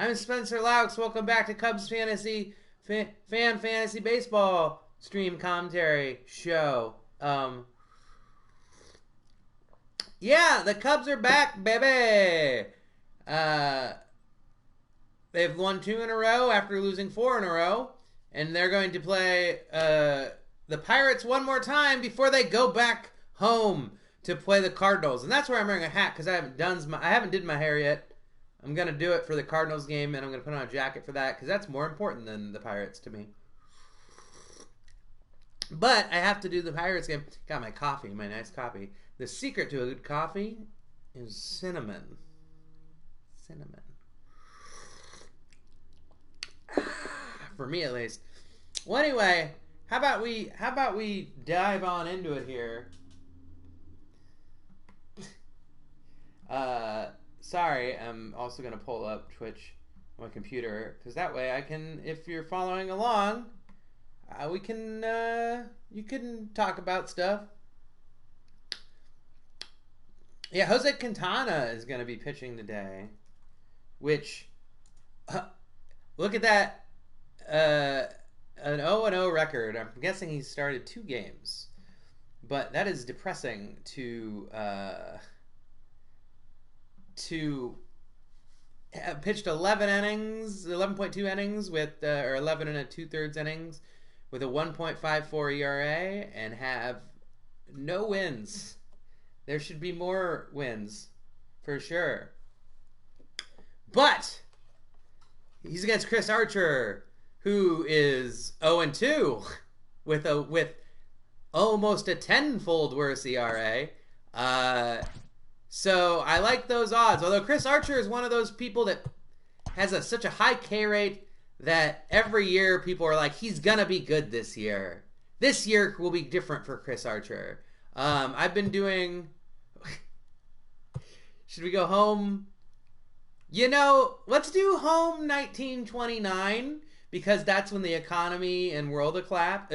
I'm Spencer Laux. Welcome back to Cubs Fantasy Baseball stream commentary show. Yeah, the Cubs are back, baby. They've won 2 in a row after losing 4 in a row, and they're going to play the Pirates one more time before they go back home to play the Cardinals. And that's where I'm wearing a hat because I haven't did my hair yet. I'm gonna do it for the Cardinals game, and I'm gonna put on a jacket for that because that's more important than the Pirates to me. But I have to do the Pirates game. Got my coffee, my nice coffee. The secret to a good coffee is cinnamon. Cinnamon. For me, at least. Well, anyway, how about we dive on into it here? Sorry, I'm also going to pull up Twitch on my computer because that way I can, if you're following along, you can talk about stuff. Yeah, Jose Quintana is going to be pitching today, which, look at that, an 0-0 record. I'm guessing he started 2 games, but that is depressing to have pitched 11.2 innings with, or 11 and 2/3 innings with a 1.54 ERA and have no wins. There should be more wins, for sure. But he's against Chris Archer, who is 0-2 with almost a 10-fold worse ERA. So I like those odds. Although Chris Archer is one of those people that has such a high K rate that every year people are like, he's going to be good this year. This year will be different for Chris Archer. I've been doing... Should we go home? You know, let's do home 1929 because that's when the economy and world collapsed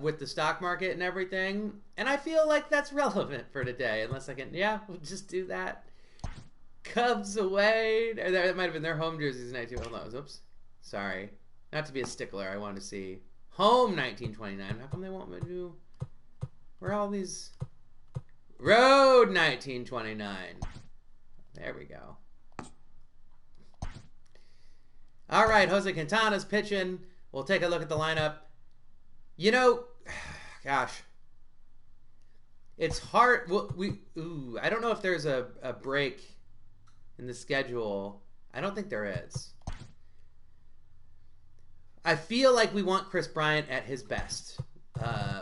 with the stock market and everything. And I feel like that's relevant for today. Unless I can, yeah, we'll just do that. Cubs away. That might have been their home jerseys in 19... Hold on, oops. Sorry. Not to be a stickler. I wanted to see home 1929. How come they want me to do... Where are all these... Road 1929. There we go. All right, Jose Quintana's pitching. We'll take a look at the lineup. You know, gosh, it's hard. I don't know if there's a break in the schedule. I don't think there is. I feel like we want Chris Bryant at his best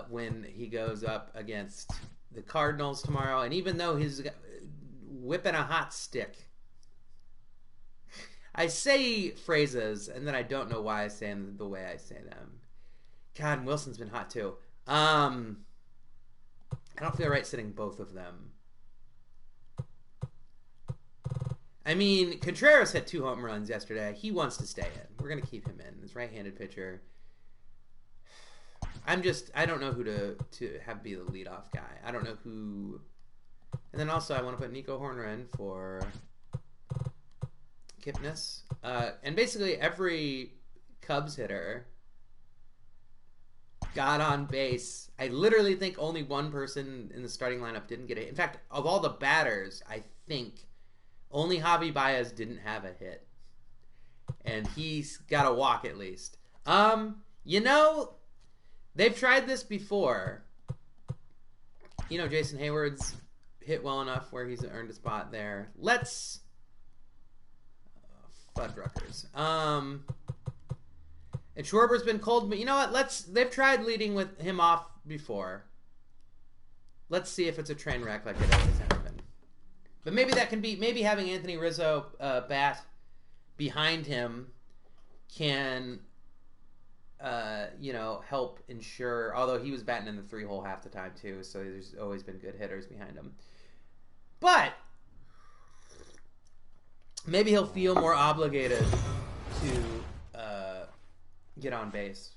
when he goes up against the Cardinals tomorrow. And even though he's whipping a hot stick, I say phrases and then I don't know why I say them the way I say them. God, and Wilson's been hot too. I don't feel right sitting both of them. I mean, Contreras hit 2 home runs yesterday. He wants to stay in. We're going to keep him in. He's right-handed pitcher. I don't know who to have be the leadoff guy. I don't know who. And then also I want to put Nico Horner in for Kipnis. And basically every Cubs hitter got on base. I literally think only one person in the starting lineup didn't get a hit. In fact, of all the batters, I think only Javi Baez didn't have a hit. And he's got a walk at least. You know, they've tried this before. You know, Jason Hayward's hit well enough where he's earned a spot there. Let's... Fuddruckers. And Schwarber's been cold, but you know what? They've tried leading with him off before. Let's see if it's a train wreck like it always has been. But maybe that can be, maybe having Anthony Rizzo bat behind him can, help ensure, although he was batting in the 3-hole half the time too, so there's always been good hitters behind him. But maybe he'll feel more obligated to get on base.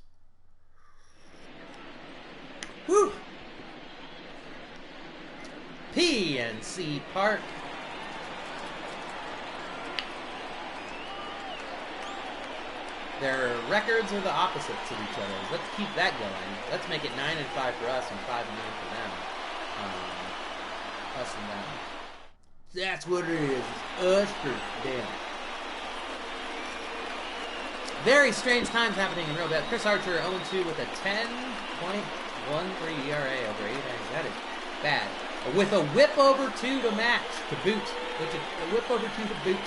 Woo! PNC Park. Their records are the opposites of each other. Let's keep that going. Let's make it 9-5 for us and 5-9 for them. Us and them. That's what it is. It's us for them. Very strange times happening in real bad. Chris Archer 0-2 with a 10.13 ERA over 8 innings. That is bad. With a whip over 2 to match, to boot. Which is a whip over 2 to boot.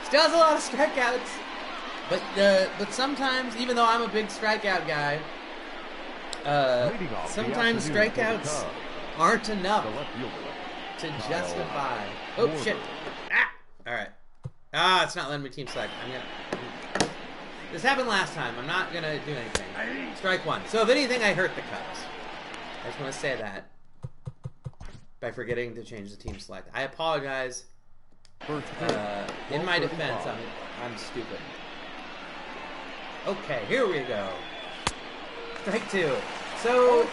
Still has a lot of strikeouts. But sometimes, even though I'm a big strikeout guy, sometimes strikeouts aren't enough to justify. Oh, shit. Ah! Alright. It's not letting me team select. This happened last time. I'm not going to do anything. Strike one. So, if anything, I hurt the Cubs. I just want to say that by forgetting to change the team select. I apologize. In my defense, I'm stupid. Okay, here we go. Strike two. So,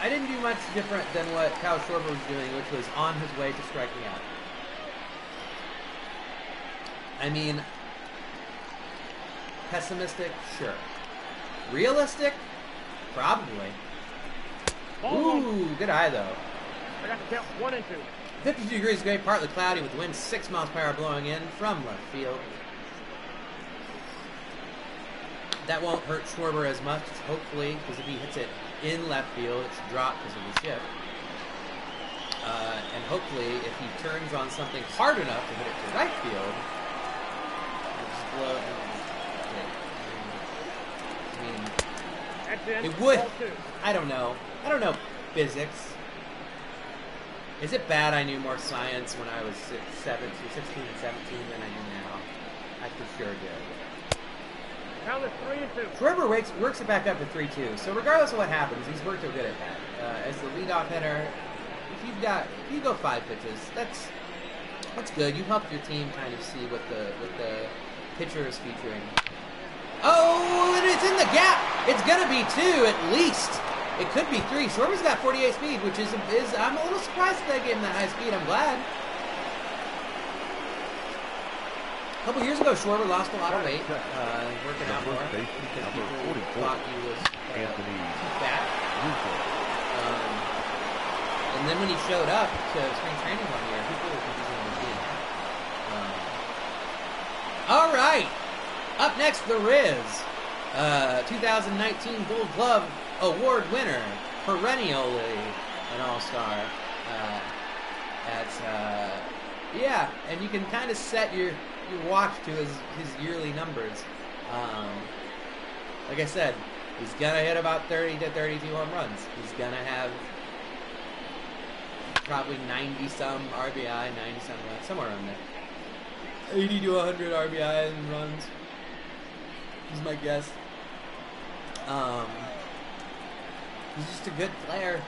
I didn't do much different than what Kyle Schwarber was doing, which was on his way to striking out. I mean, pessimistic? Sure. Realistic? Probably. Ooh, good eye, though. I got to count 1 and 2. 52 degrees, gray, partly cloudy, with winds 6 miles per hour blowing in from left field. That won't hurt Schwarber as much, hopefully, because if he hits it in left field, it should drop because of the shift. And hopefully, if he turns on something hard enough to hit it to right field, it would. I don't know. I don't know physics. Is it bad I knew more science when I was 16 and 17 than I do now? I for sure did. Count is 3 and 2. Schwarber works it back up to 3-2. So regardless of what happens, he's worked real good at that. As the leadoff hitter, if you go 5 pitches, that's good. You helped your team kind of see what the pitcher is featuring. Oh, and it's in the gap. It's gonna be 2 at least. It could be 3. Schwarber's got 48 speed, which is I'm a little surprised that they gave him that high speed. I'm glad. A couple years ago, Schwarber lost a lot of weight, working out more because people thought he was too fat. And then when he showed up to spring training one year, people were confusing him with him. All right, up next, the Riz, 2019 Gold Glove Award winner, perennially an All-Star. Yeah, and you can kind of set your watch to his yearly numbers. Like I said, he's gonna hit about 30 to 32 home runs. He's gonna have probably 90-some RBI, 90-some runs, somewhere around there. 80 to 100 RBI and runs is my guess. He's just a good player,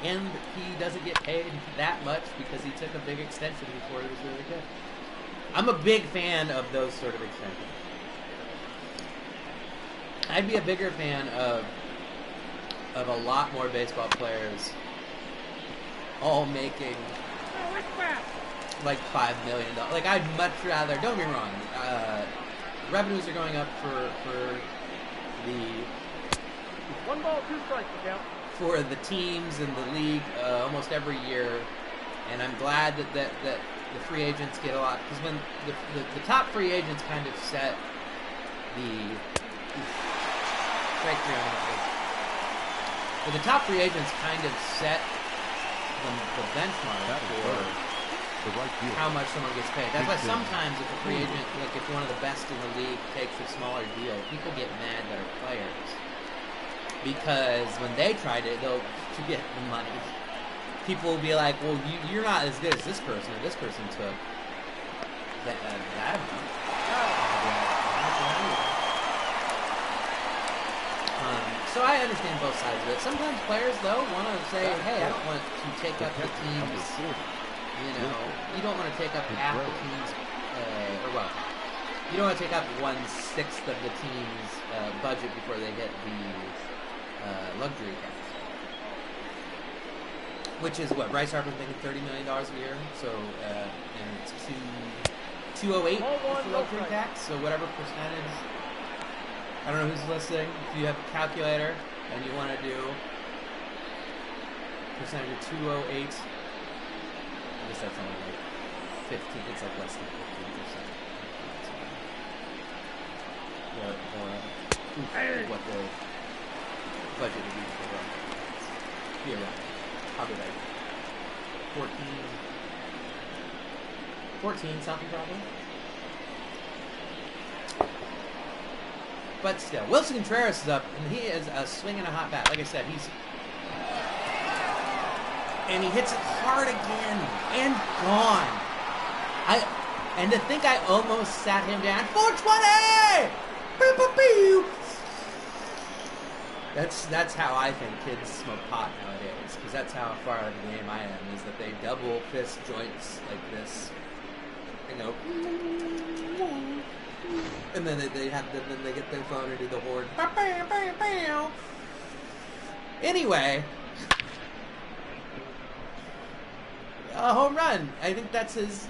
and he doesn't get paid that much because he took a big extension before he was really good. I'm a big fan of those sort of extensions. I'd be a bigger fan of a lot more baseball players all making like $5 million. Like, I'd much rather, don't get me wrong, revenues are going up for the 1 ball, 2 strikes, count. For the teams in the league almost every year, and I'm glad that the free agents get a lot, because when the top free agents kind of set the strike 3 on it. But the top free agents kind of set the benchmark for how much someone gets paid. That's why sometimes if a free agent, like if one of the best in the league takes a smaller deal, people get mad that are players. Because when they tried it, to get the money, people will be like, well, you're not as good as this person, or this person took that amount. So I understand both sides of it. Sometimes players, though, want to say, hey, I don't want to take up the team's, you don't want to take up half the team's, you don't want to take up 1/6 of the team's budget before they hit the luxury tax. Which is what, Bryce Harper's making $30 million a year, so, and it's 208 Ball is one, the no luxury strike. tax, so whatever percentage. I don't know who's listening. If you have a calculator and you want to do percentage of 208, I guess that's only like 15. It's like less than 15%. What the budget would be for them. Yeah, right. Probably like 14 something probably. But still, Wilson Contreras is up, and he is swinging a hot bat. Like I said, and he hits it hard again and gone. And to think I almost sat him down. 420. Pew, pew, pew. That's how I think kids smoke pot nowadays, because that's how far out of the game I am. Is that they double fist joints like this, and then they get their phone and do the horn. Anyway, a home run. I think it's his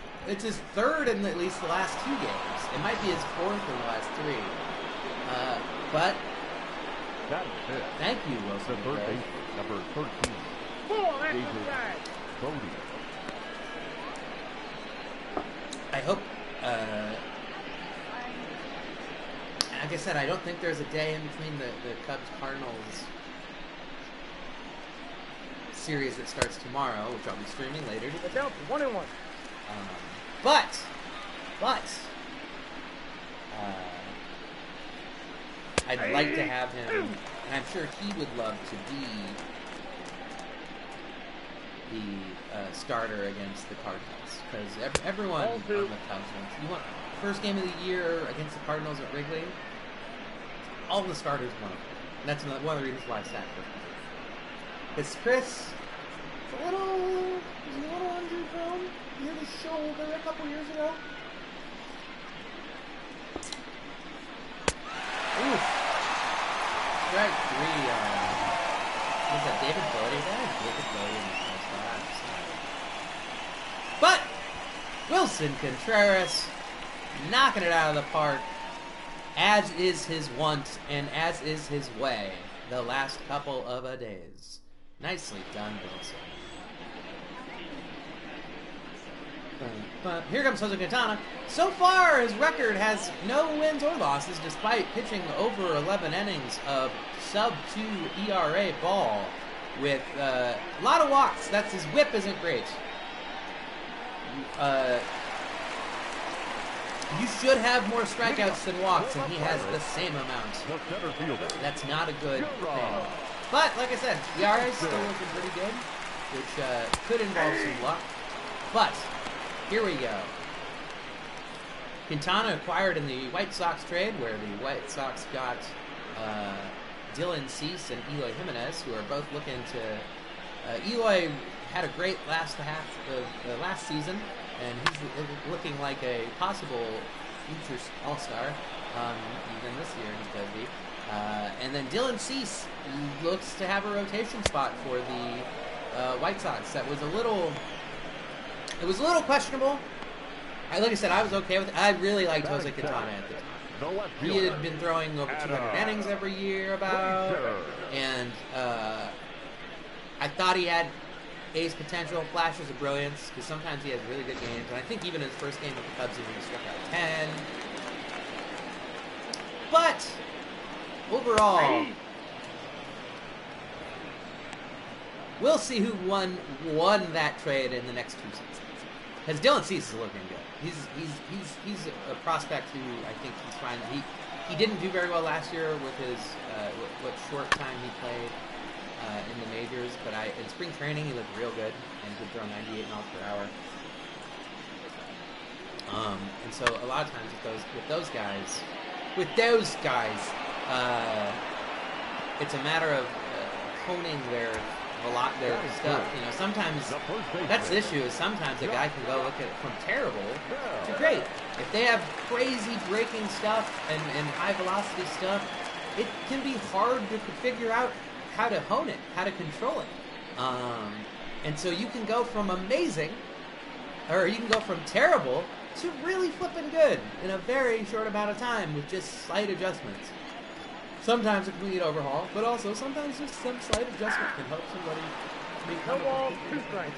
third in at least the last 2 games. It might be his fourth in the last 3. But That is it. thank you, Wilson. The third baseman, number 13, Full David exercise. Bodie. I hope, like I said, I don't think there's a day in between the Cubs-Cardinals series that starts tomorrow, which I'll be streaming later. The count 1-1. But, I'd like to have him, and I'm sure he would love to be the starter against the Cardinals, because everyone on the Cubs wants. You want first game of the year against the Cardinals at Wrigley. All the starters want it. And that's one of the reasons why I sat for him. Because Chris is a little injury prone. He hit his shoulder a couple years ago. Oof. Strike 3. Was that David Bodie? David Bodie in the first half. But Wilson Contreras knocking it out of the park, as is his wont and as is his way the last couple of days. Nicely done, Wilson. But here comes Jose Quintana. So far, his record has no wins or losses, despite pitching over 11 innings of sub-2 ERA ball with a lot of walks. That's his whip isn't great. You should have more strikeouts than walks, and he has the same amount. The center fielder. That's not a good thing. But, like I said, ERA is still looking pretty good, which could involve some luck. But, here we go. Quintana acquired in the White Sox trade, where the White Sox got Dylan Cease and Eloy Jimenez, who are both looking to... Eloy had a great last half of last season, and he's looking like a possible future all-star. Even this year he could be. And then Dylan Cease looks to have a rotation spot for the White Sox. That was a little questionable. Like I said, I was okay with it. I really liked Jose Quintana at the time. He had been throwing over 200 innings every year and I thought he had ace potential, flashes of brilliance, because sometimes he has really good games. And I think even in his first game with the Cubs, he struck out 10. But overall, we'll see who won that trade in the next 2 seasons. Because Dylan Cease is looking good. He's a prospect who I think he's trying. He didn't do very well last year with his what short time he played in the majors, but in spring training he looked real good and could throw 98 miles per hour. And so a lot of times with those guys, it's a matter of honing their stuff. You know, sometimes that's the issue. Is sometimes a guy can go look at from terrible to great. If they have crazy breaking stuff and high velocity stuff, it can be hard to figure out how to hone it, how to control it. And so you can go from amazing, or you can go from terrible to really flipping good in a very short amount of time with just slight adjustments. Sometimes a complete overhaul, but also sometimes just some slight adjustment can help somebody No become balls, a 2 strikes.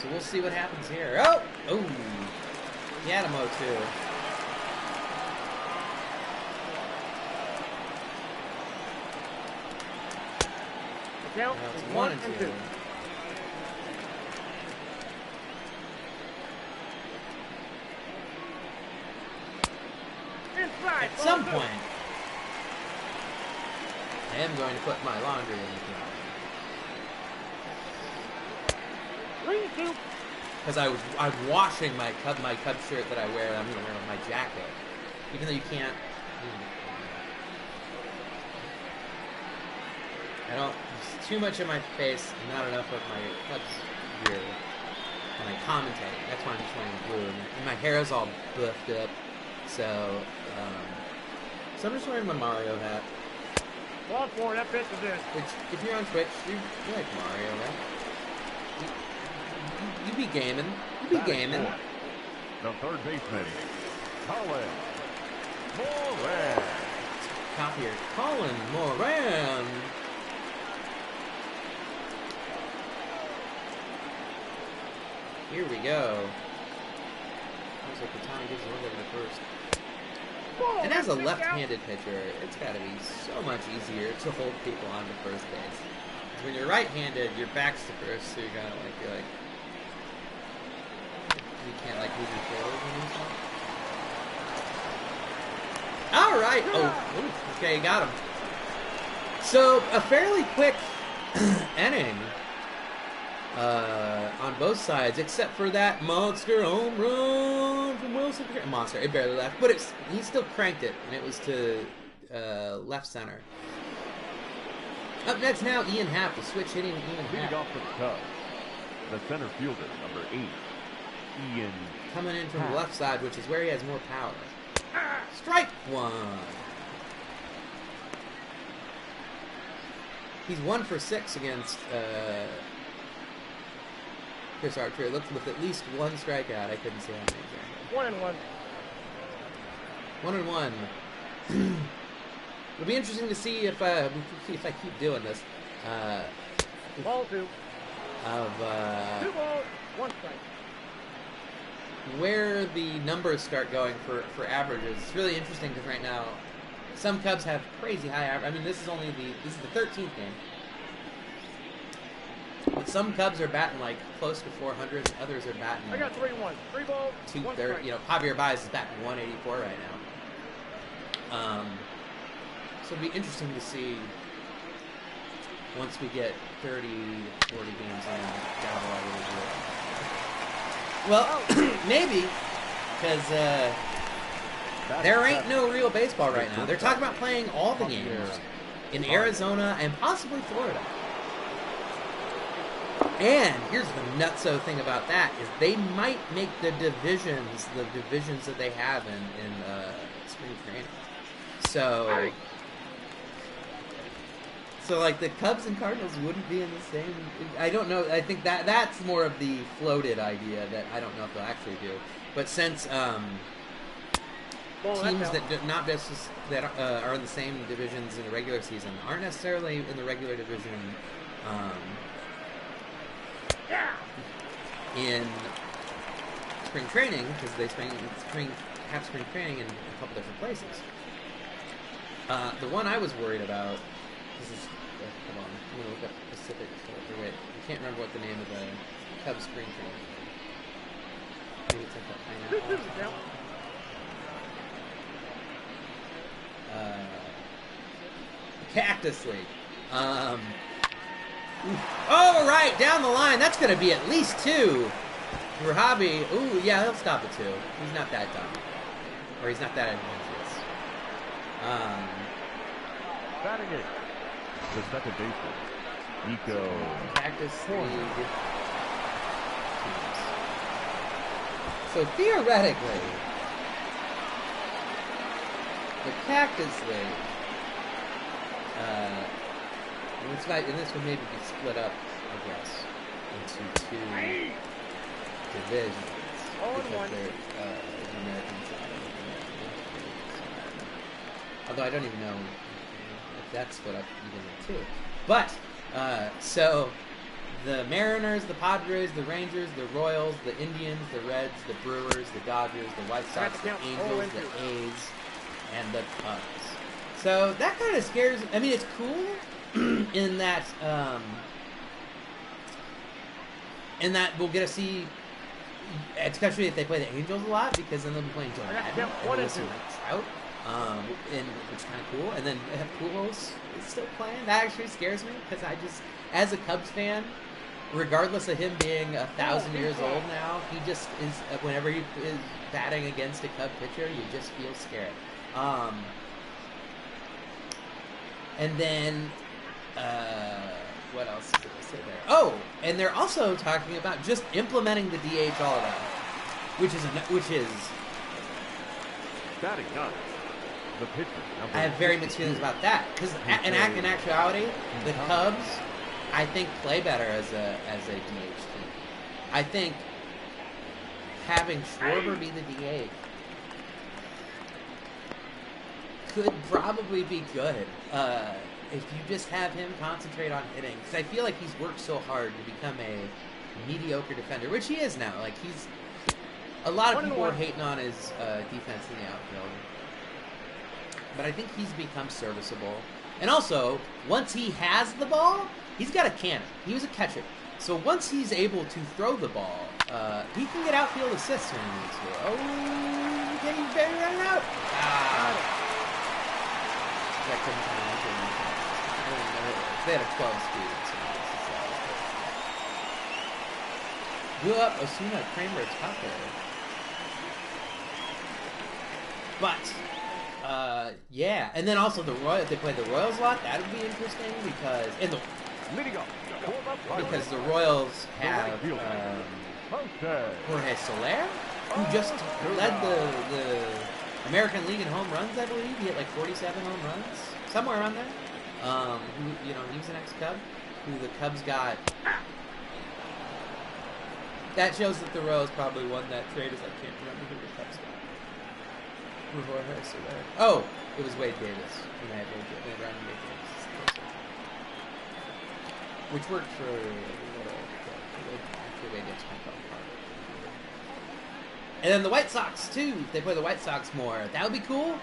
So we'll see what happens here. Oh! Oh! He had him 0-2. The count Now it's is 1 1 and and 2. 2. Inside. At ball some 2. point, I am going to put my laundry in the dryer. 3-2. Because I'm washing my Cub shirt that I wear. I'm going to wear with my jacket, even though you can't. I don't. There's too much of my face, and not enough of my Cubs gear when I commentate. That's why I'm just wearing blue, and my hair is all buffed up. So I'm just wearing my Mario hat. Ball 4, that pitch is in. Which, if you're on Twitch, you like Mario, right? You be gaming. You be Batting gaming. fourth, the third baseman, Colin Moran. Copy here. Colin Moran. Here we go. Looks like Katana gives a little bit of the first. Ball, And as a that's left-handed pitcher, it's got to be so much easier to hold people onto first base. 'Cause when you're right-handed, your back's to first, so you're gonna you're like, you can't like move your forward when you stop. All right. Oh, ooh, okay, you got him. So a fairly quick inning on both sides, except for that monster home run from Wilson. Monster, it barely left, but he still cranked it, and it was to left center. Up next now, Ian Happ, the switch hitting Ian Leading Happ. off for the Cubs, the center fielder, number 8, Ian. Coming in from the left side, which is where he has more power. Strike one. He's 1 for 6 against Chris Archer. It looked with at least one strikeout. I couldn't see how many exactly. 1-1. 1-1. It'll be interesting to see if I keep doing this. Ball 2. Of 2 balls, 1 strike. where the numbers start going for averages. It's really interesting because right now some Cubs have crazy high average. I mean, this is the 13th game. But some Cubs are batting like close to 400, and others are batting I got 3-1. 3 balls, 1 230. strike. You know, Javier Baez is batting 184 right now. So it'll be interesting to see once we get 30, 40 games in down the line. Well, maybe, because there ain't no real baseball right now. They're talking about playing all the games in Arizona and possibly Florida. And here's the nutso thing about that is they might make the divisions that they have in spring training. So like the Cubs and Cardinals wouldn't be in the same. I don't know. I think that's more of the floated idea that I don't know if they'll actually do. But since teams that are in the same divisions in the regular season aren't necessarily in the regular division in spring training because they have spring training in a couple different places. The one I was worried about. This is. Hold on. I'm gonna look up Pacific. Wait, I can't remember what the name of the Cubs spring training is. Maybe it's like the Pineapple. Cactus League. Oh, right, down the line. That's going to be at least 2. Rahabi, ooh, yeah, he'll stop at 2. He's not that dumb. Or he's not that adventurous. Batting it, the second baseman, Nico. Cactus League. So theoretically, the Cactus League, and this would maybe be split up, I guess, into two divisions. Oh, and Because one. they're the American side. Although I don't even know if that's split up even in two. But, so the Mariners, the Padres, the Rangers, the Royals, the Indians, the Reds, the Brewers, the Dodgers, the White Sox, the Angels, the A's, and the Cubs. So that kind of scares. I mean, it's cool in that we'll get to see, especially if they play the Angels a lot, because then they'll be playing Joe Madden and we'll listen to Trout, which is kind of cool. And then have Pujols is still playing. That actually scares me because I just, as a Cubs fan, regardless of him being 1,000 years old now, he just is. Whenever he is batting against a Cub pitcher, you just feel scared. And then, what else did I say there? Oh, and they're also talking about just implementing the DH all around, which is. Batting ninth, the pitcher. I have very mixed feelings about that because in actuality, the Cubs, I think, play better as a DH team. I think having Schwarber be the DH could probably be good if you just have him concentrate on hitting. Because I feel like he's worked so hard to become a mediocre defender, which he is now. Like a lot of people are hating on his defense in the outfield, but I think he's become serviceable. And also, once he has the ball, he's got a cannon. He was a catcher, so once he's able to throw the ball, he can get outfield assists when he needs to. Oh, getting very run out. They had a 12 speed. Blew up Osuna, Kramer, Tucker. But, yeah. And then also they play the Royals a lot. That would be interesting because the Royals have Jorge Soler, who just led the American League in home runs, I believe. He hit like 47 home runs, somewhere around there. He was an ex-Cub, who the Cubs got. That shows that the Royals probably won that trade, as I can't remember who the Cubs got. Who Jorge Soler? Oh, it was Wade Davis. They had Wade Davis. Which worked for Wade Davis. And then the White Sox, too. If they play the White Sox more, that would be cool.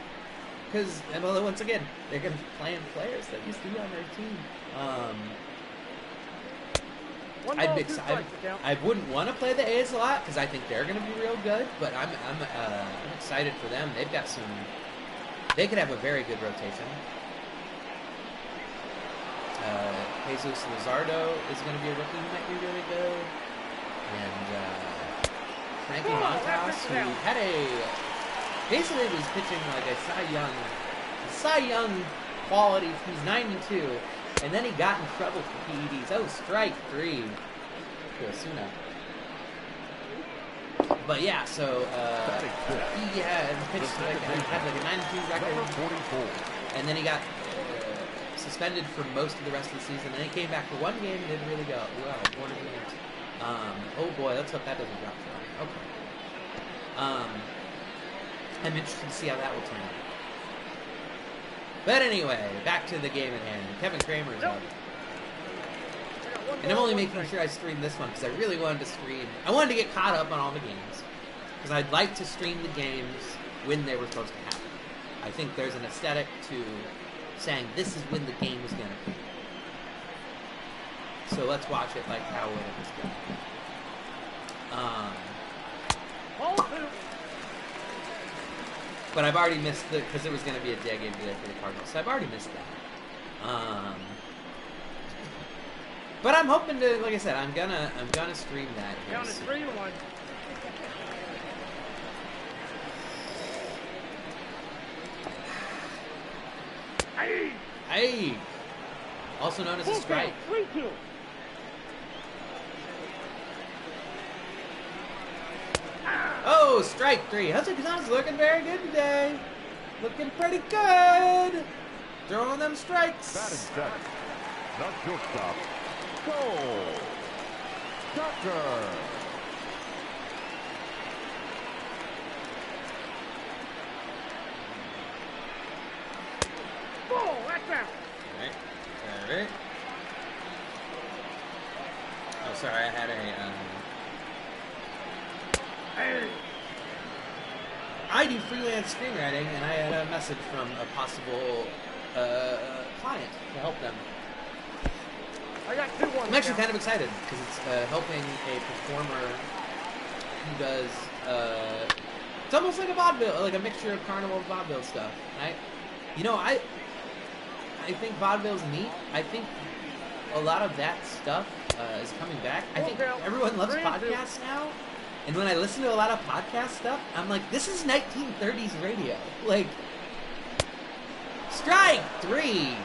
Because, once again, they're going to be playing players that used to be on their team. I wouldn't want to play the A's a lot because I think they're going to be real good. But I'm excited for them. They've got some. They could have a very good rotation. Jesus Luzardo is going to be a rookie who might be really good, and Frankie Montas, who had basically was pitching like a Cy Young quality. He's 92, and then he got in trouble for PEDs. Oh, strike 3 to Osuna. But yeah, so he pitched had like a 92 record, and then he got suspended for most of the rest of the season. And then he came back for one game and didn't really go well. 4 games. Oh boy, let's hope that doesn't drop for him. Okay. I'm interested to see how that will turn out. But anyway, back to the game at hand. Kevin Kramer's up. And I'm only making sure I stream this one because I really wanted to stream. I wanted to get caught up on all the games because I'd like to stream the games when they were supposed to happen. I think there's an aesthetic to saying this is when the game was going to be. So let's watch it like how it was going. But I've already missed because it was going to be a day game today for the Cardinals, so I've already missed that. But I'm hoping to, like I said, I'm gonna stream that. Count is 3-1. Hey, also known as a strike. 3-2. Oh, strike 3. Jose Quintana's looking very good today. Looking pretty good. Throwing them strikes. Batting seventh, the shortstop, Cole. Doctor. Ball, that's out. All right. Oh, sorry, I had a. Hey. I do freelance screenwriting, and I had a message from a possible client to help them. I got 2-1. I'm actually kind of excited because it's helping a performer who does. It's almost like a vaudeville, like a mixture of carnival and vaudeville stuff. I think vaudeville's neat. I think a lot of that stuff is coming back. I think everyone loves podcasts now. And when I listen to a lot of podcast stuff, I'm like, this is 1930s radio. Like, strike 3.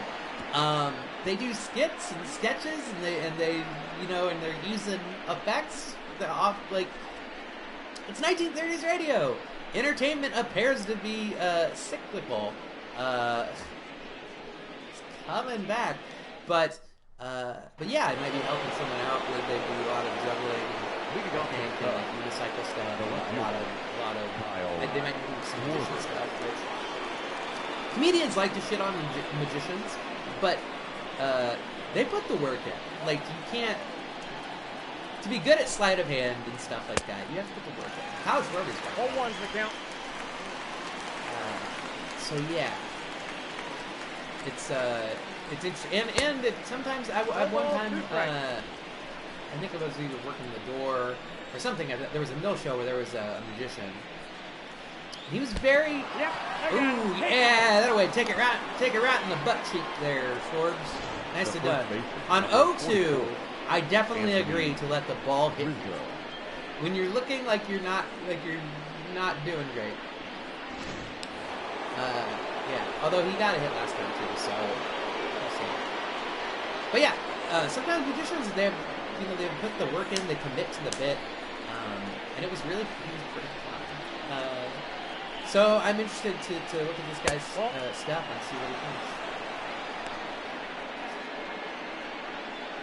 They do skits and sketches, and they and they're using effects. They're off, like, it's 1930s radio. Entertainment appears to be cyclical. It's coming back, but yeah, it might be helping someone out where they do a lot of juggling. And like unicycle stuff, a lot of they might do some magician stuff, which comedians like to shit on magicians, but they put the work in. Like, you can't, to be good at sleight of hand and stuff like that, you have to put the work in. How's Rory's got? 0-1's the count. So yeah, it's interesting, and it, sometimes I one time. I think it was either working the door or something. There was a mill show where there was a magician. He was very. Yep. Ooh, yeah, that way. Take it right in the butt cheek there, Forbes. Nicely done. On 0-2, I definitely agree to let the ball hit you when you're looking like you're not doing great. Yeah. Although he got a hit last time too, so we'll see. But yeah, sometimes magicians they put the work in, they commit to the bit, and it was pretty fun. So I'm interested to look at this guy's stuff and see what he thinks.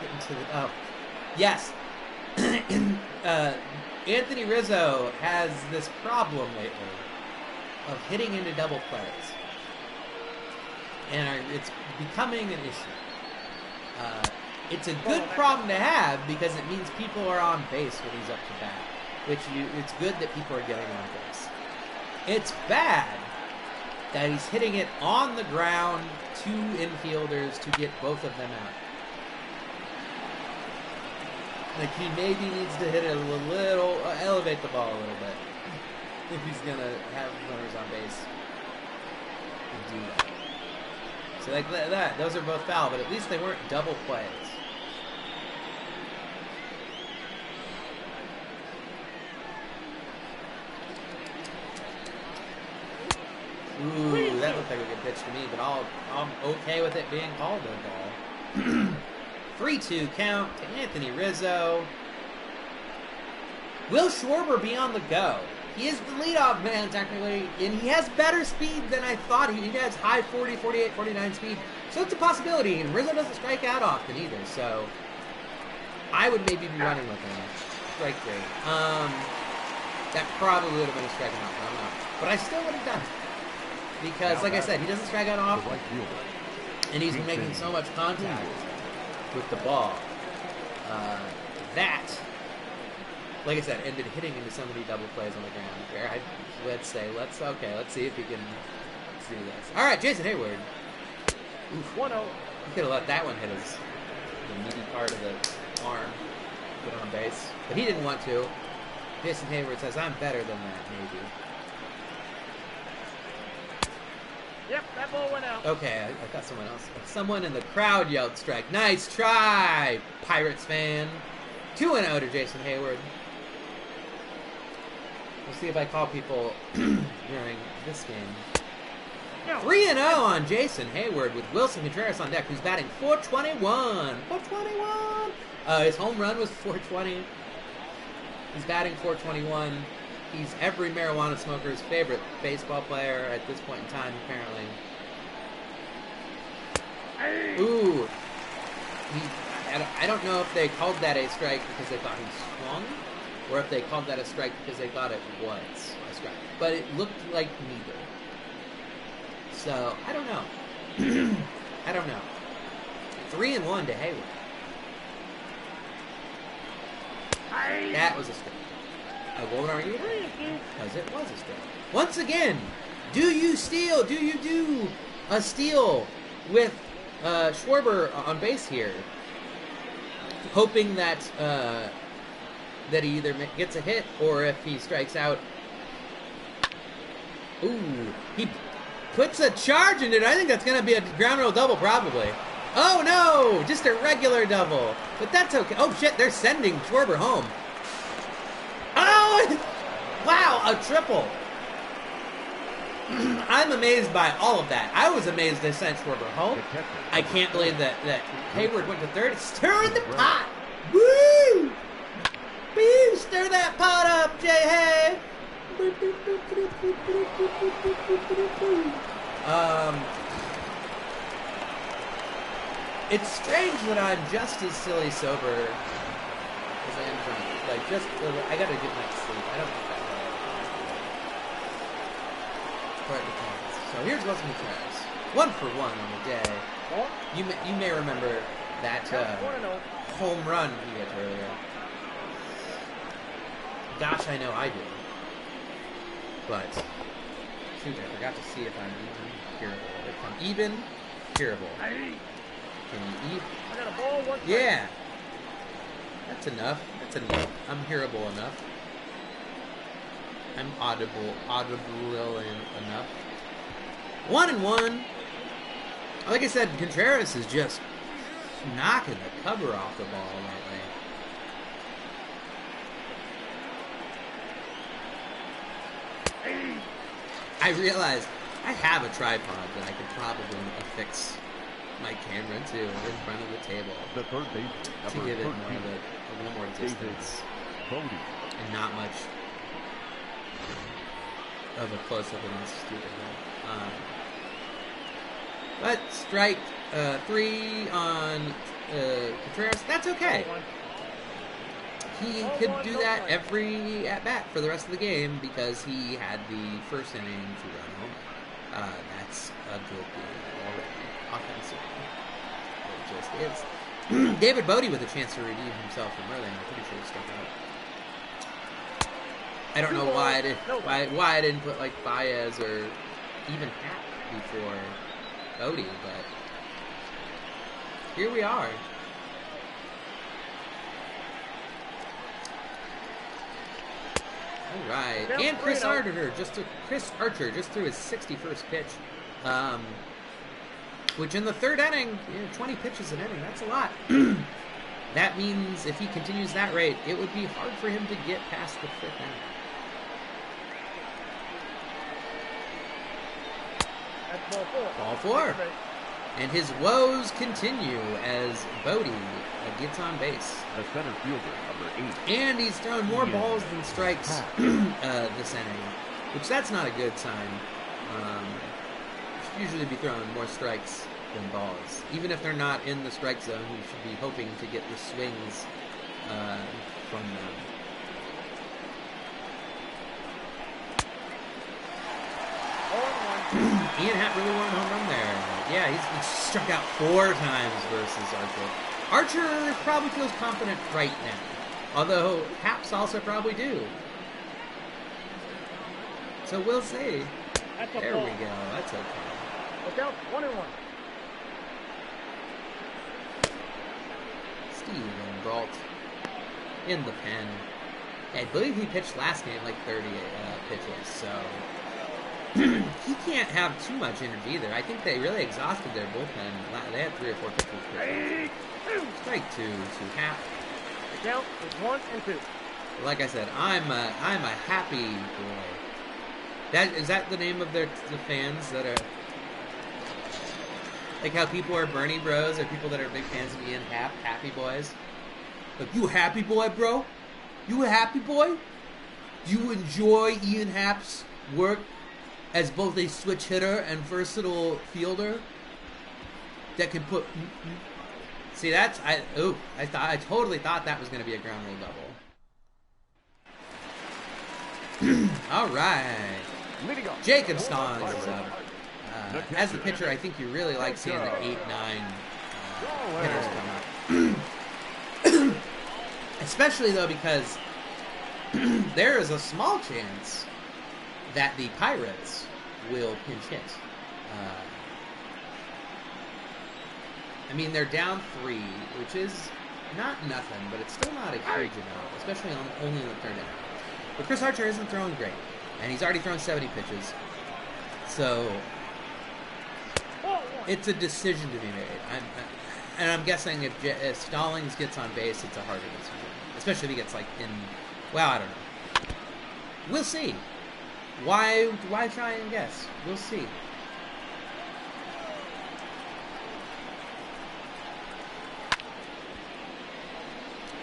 Get into the yes. Anthony Rizzo has this problem lately of hitting into double plays, and it's becoming an issue. It's a good problem to have because it means people are on base when he's up to bat, it's good that people are getting on base. It's bad that he's hitting it on the ground to infielders to get both of them out. Like, he maybe needs to hit it a little, elevate the ball a little bit if he's going to have runners on base and do that. So like that, those are both foul, but at least they weren't double plays. Ooh, that looked like a good pitch to me, but I'm okay with it being called a ball. 3-2 count to Anthony Rizzo. Will Schwarber be on the go? He is the leadoff man, technically, and he has better speed than I thought. He has high 40, 48, 49 speed. So it's a possibility, and Rizzo doesn't strike out often either, so I would maybe be running with him. Strike 3. That probably would have been a strikeout, I don't know. But I still would have done it. Because, like I said, he doesn't strike out often, and he's making so much contact with the ball. That, like I said, ended hitting into so many double plays on the ground. Where let's see if he can do this. All right, Jason Hayward. 1-0. He could have let that one hit the meaty part of the arm, put on base, but he didn't want to. Jason Hayward says, "I'm better than that, maybe." Yep, that ball went out. Okay, I thought someone else. Someone in the crowd yelled strike. Nice try, Pirates fan. 2-0 to Jason Hayward. We'll see if I call people during this game. 3-0 on Jason Hayward with Wilson Contreras on deck, who's batting .421. .421! His home run was .420. He's batting .421. He's every marijuana smoker's favorite baseball player at this point in time, apparently. Ooh. I don't know if they called that a strike because they thought he swung, or if they called that a strike because they thought it was a strike. But it looked like neither. So, I don't know. I don't know. 3-1 to Hayward. That was a strike. I won't argue with that, because it was a strike. Once again, do you steal? Do you do a steal with Schwarber on base here? Hoping that that he either gets a hit or if he strikes out. Ooh, he puts a charge in it. I think that's going to be a ground rule double probably. Oh no, just a regular double. But that's okay. Oh shit, they're sending Schwarber home. Oh, wow, a triple. I'm amazed by all of that. I was amazed they sent Schwarber home. I can't believe that Hayward went to third. Stir the pot. Woo! Woo! Stir that pot up, J-Hay. It's strange that I'm just as silly sober as I am drunk. Like, I gotta get my sleep. I don't think that well. But it depends. So here's Wilson Contreras. 1 for 1 on the day. You may remember that home run he hit earlier. Gosh, I know I do. But, shoot, I forgot to see if I'm even curable. If I'm even curable. Can you eat? I got a ball, one. Yeah. That's enough. That's enough. I'm hearable enough. I'm audible enough. 1-1. Like I said, Contreras is just knocking the cover off the ball lately. I realized I have a tripod that I could probably affix my camera to in front of the table The third base, to give it more of a little more distance Bodie. and not much of a close-up in this stupid one. But strike 3 on Contreras, that's okay. He could do that every at-bat for the rest of the game because he had the first inning to run home. That's a good game already, offensively. It just is. David Bodie with a chance to redeem himself from early. I'm pretty sure he struck out. I don't know why I didn't put like Baez or even Happ before Bodie, but here we are. All right, and Chris Archer just threw his 61st pitch, which in the third inning, 20 pitches an inning, that's a lot. That means if he continues that rate, it would be hard for him to get past the 5th inning. That's ball 4. Ball 4. And his woes continue as Bodie gets on base. The center fielder, number 8. And he's thrown more balls than strikes this inning, which that's not a good sign. Should usually be throwing more strikes than balls. Even if they're not in the strike zone, you should be hoping to get the swings from them. Ian Happ really wanted a home run there. Yeah, he's struck out 4 times versus Archer. Archer probably feels confident right now. Although Haps also probably do. So we'll see. There we go. That's okay. Look out, 1-1. Steven Brault in the pen. I believe he pitched last game like 38 pitches, so he can't have too much energy either. I think they really exhausted their bullpen. They had 3 or 4 pitches. Strike 2 to Happ. The count is 1 and 2. Like I said, I'm a happy boy. Is that the name of the fans that are like how people are Bernie Bros or people that are big fans of Ian Happ, happy boys? Like, you a happy boy, bro? You a happy boy? Do you enjoy Ian Happ's work as both a switch hitter and versatile fielder that can put See, I totally thought that was going to be a ground rule double. All right. Jacob Stallings is up. As the pitcher, I think you really like seeing the 8-9 hitters come up. Especially, though, because there is a small chance that the Pirates will pinch hit. I mean, they're down 3, which is not nothing, but it's still not a huge amount, especially only in the third inning. But Chris Archer isn't throwing great, and he's already thrown 70 pitches. So it's a decision to be made. I'm guessing if Stallings gets on base, it's a harder decision, especially if he gets well, I don't know. We'll see. Why try and guess? We'll see.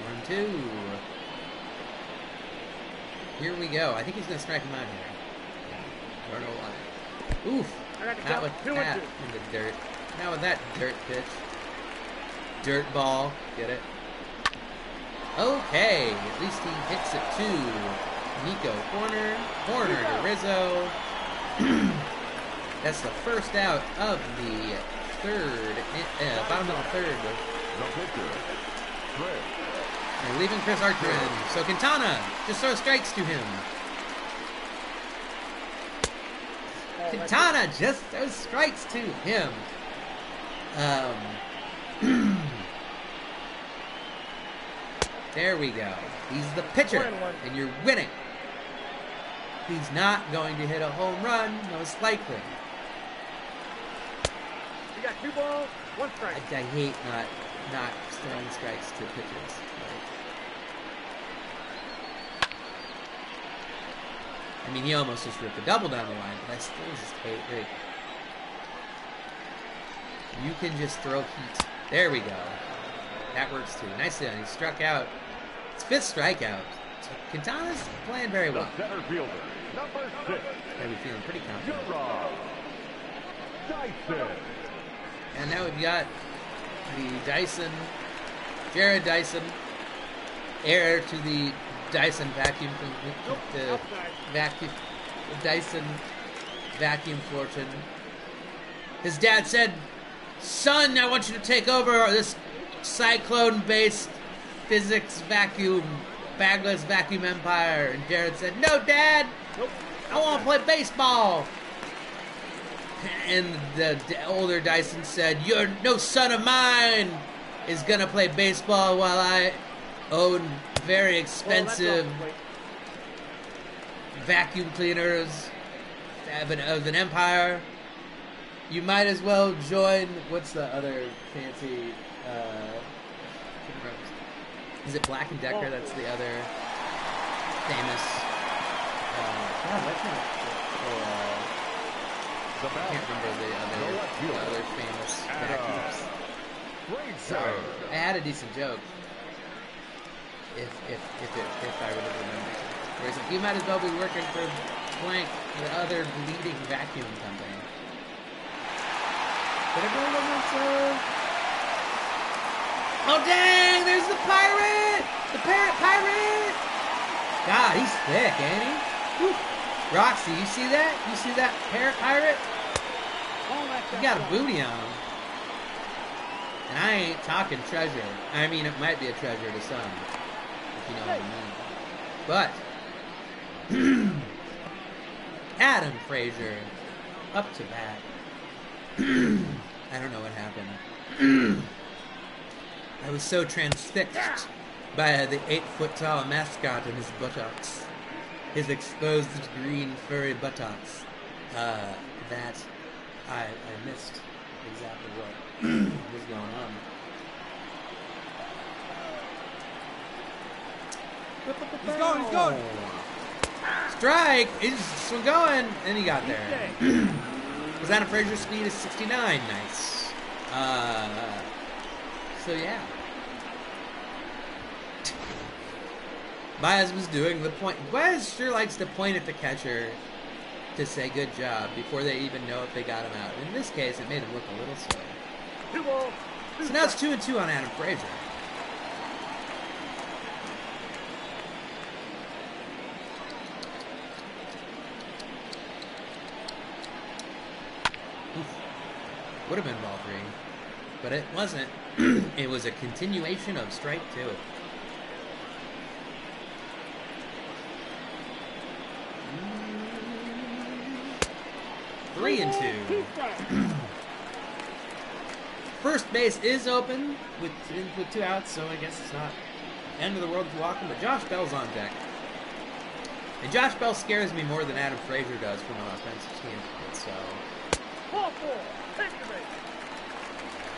One, two. Here we go. I think he's going to strike him out here. I don't know why. Oof. Not with that in the dirt. Not with that dirt pitch. Dirt ball. Get it? Okay. At least he hits it to Nico. Corner to Rizzo. That's the first out of the third. Bottom of the third. They're leaving Chris Archer in. So Quintana just throws strikes to him. Quintana just throws strikes to him. There we go. He's the pitcher, and you're winning. He's not going to hit a home run, most likely. You got 2 balls, 1 strike. I hate not throwing strikes to pitchers. I mean, he almost just ripped a double down the line, but I still just hate it. You can just throw heat. There we go. That works too. Nicely done. He struck out. It's 5th strikeout. So Quintana's playing very well. The center fielder, number 6. I'll be feeling pretty confident. Dyson. And now we've got the Jared Dyson, heir to the Dyson vacuum, the Dyson vacuum fortune. His dad said, "Son, I want you to take over this cyclone-based physics vacuum, bagless vacuum empire." And Jared said, "No, Dad, Nope. I want to play baseball." And the older Dyson said, "You're no son of mine is gonna play baseball while I own very expensive vacuum cleaners of an empire. You might as well join." What's the other fancy? Is it Black & Decker? That's the other famous. I can't remember the other famous vacuums. Sorry, I had a decent joke. If I would have remembered. Where he's like, "You might as well be working for blank, the other leading vacuum company." But everyone wasn't so. Oh dang! There's the pirate! The parrot pirate! God, he's thick, ain't he? Whew. Roxy, you see that? You see that parrot pirate? He got a booty on him. And I ain't talking treasure. I mean, it might be a treasure to some, if you know what I mean. But Adam Frazier up to bat. I don't know what happened. I was so transfixed by the 8-foot-tall mascot and his buttocks, his exposed green furry buttocks, that I missed exactly what was going on. He's going. Strike! He's still going, and he got there. Rosanna Frazier's speed is 69. Nice. So yeah. Baez was doing the point. Baez sure likes to point at the catcher to say good job before they even know if they got him out. In this case, it made him look a little slow. 2 balls, So now it's 2-2 on Adam Frazier. Would have been ball 3, but it wasn't. It was a continuation of strike 2. Three and 2. First base is open with 2 outs, so I guess it's not end of the world to walk him, but Josh Bell's on deck. And Josh Bell scares me more than Adam Frazier does from an offensive standpoint, so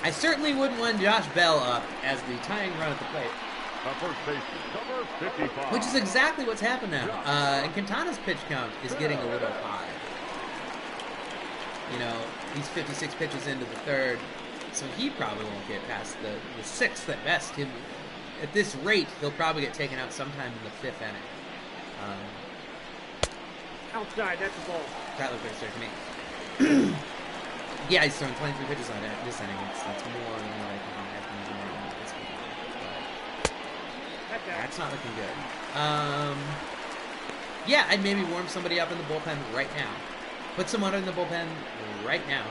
I certainly wouldn't want Josh Bell up as the tying run at the plate. First base, number 55. Which is exactly what's happened now. And Quintana's pitch count is getting a little high. You know, he's 56 pitches into the 3rd, so he probably won't get past the 6th at best. At this rate, he'll probably get taken out sometime in the 5th inning. Outside, that's a ball. That looked very straight to me. Yeah, he's throwing 23 pitches on this inning. That's more than what I can imagine this week. But that's not looking good. Yeah, I'd maybe warm somebody up in the bullpen right now. Put someone in the bullpen right now.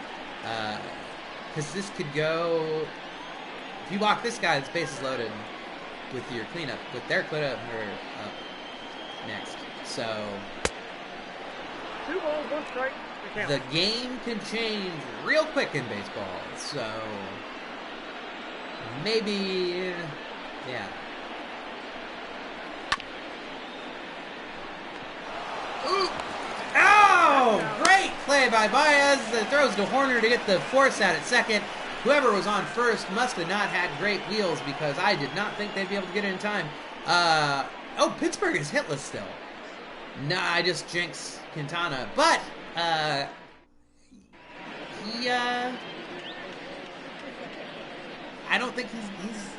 Because this could go... If you walk this guy, the base is loaded with your cleanup. With their cleanup up next. So... 2 balls, 1 strike. The game can change real quick in baseball, so maybe, yeah. Ooh! Oh! Great play by Baez. It throws to Horner to get the force out at second. Whoever was on first must have not had great wheels because I did not think they'd be able to get it in time. Oh, Pittsburgh is hitless still. Nah, I just jinxed Quintana, but I don't think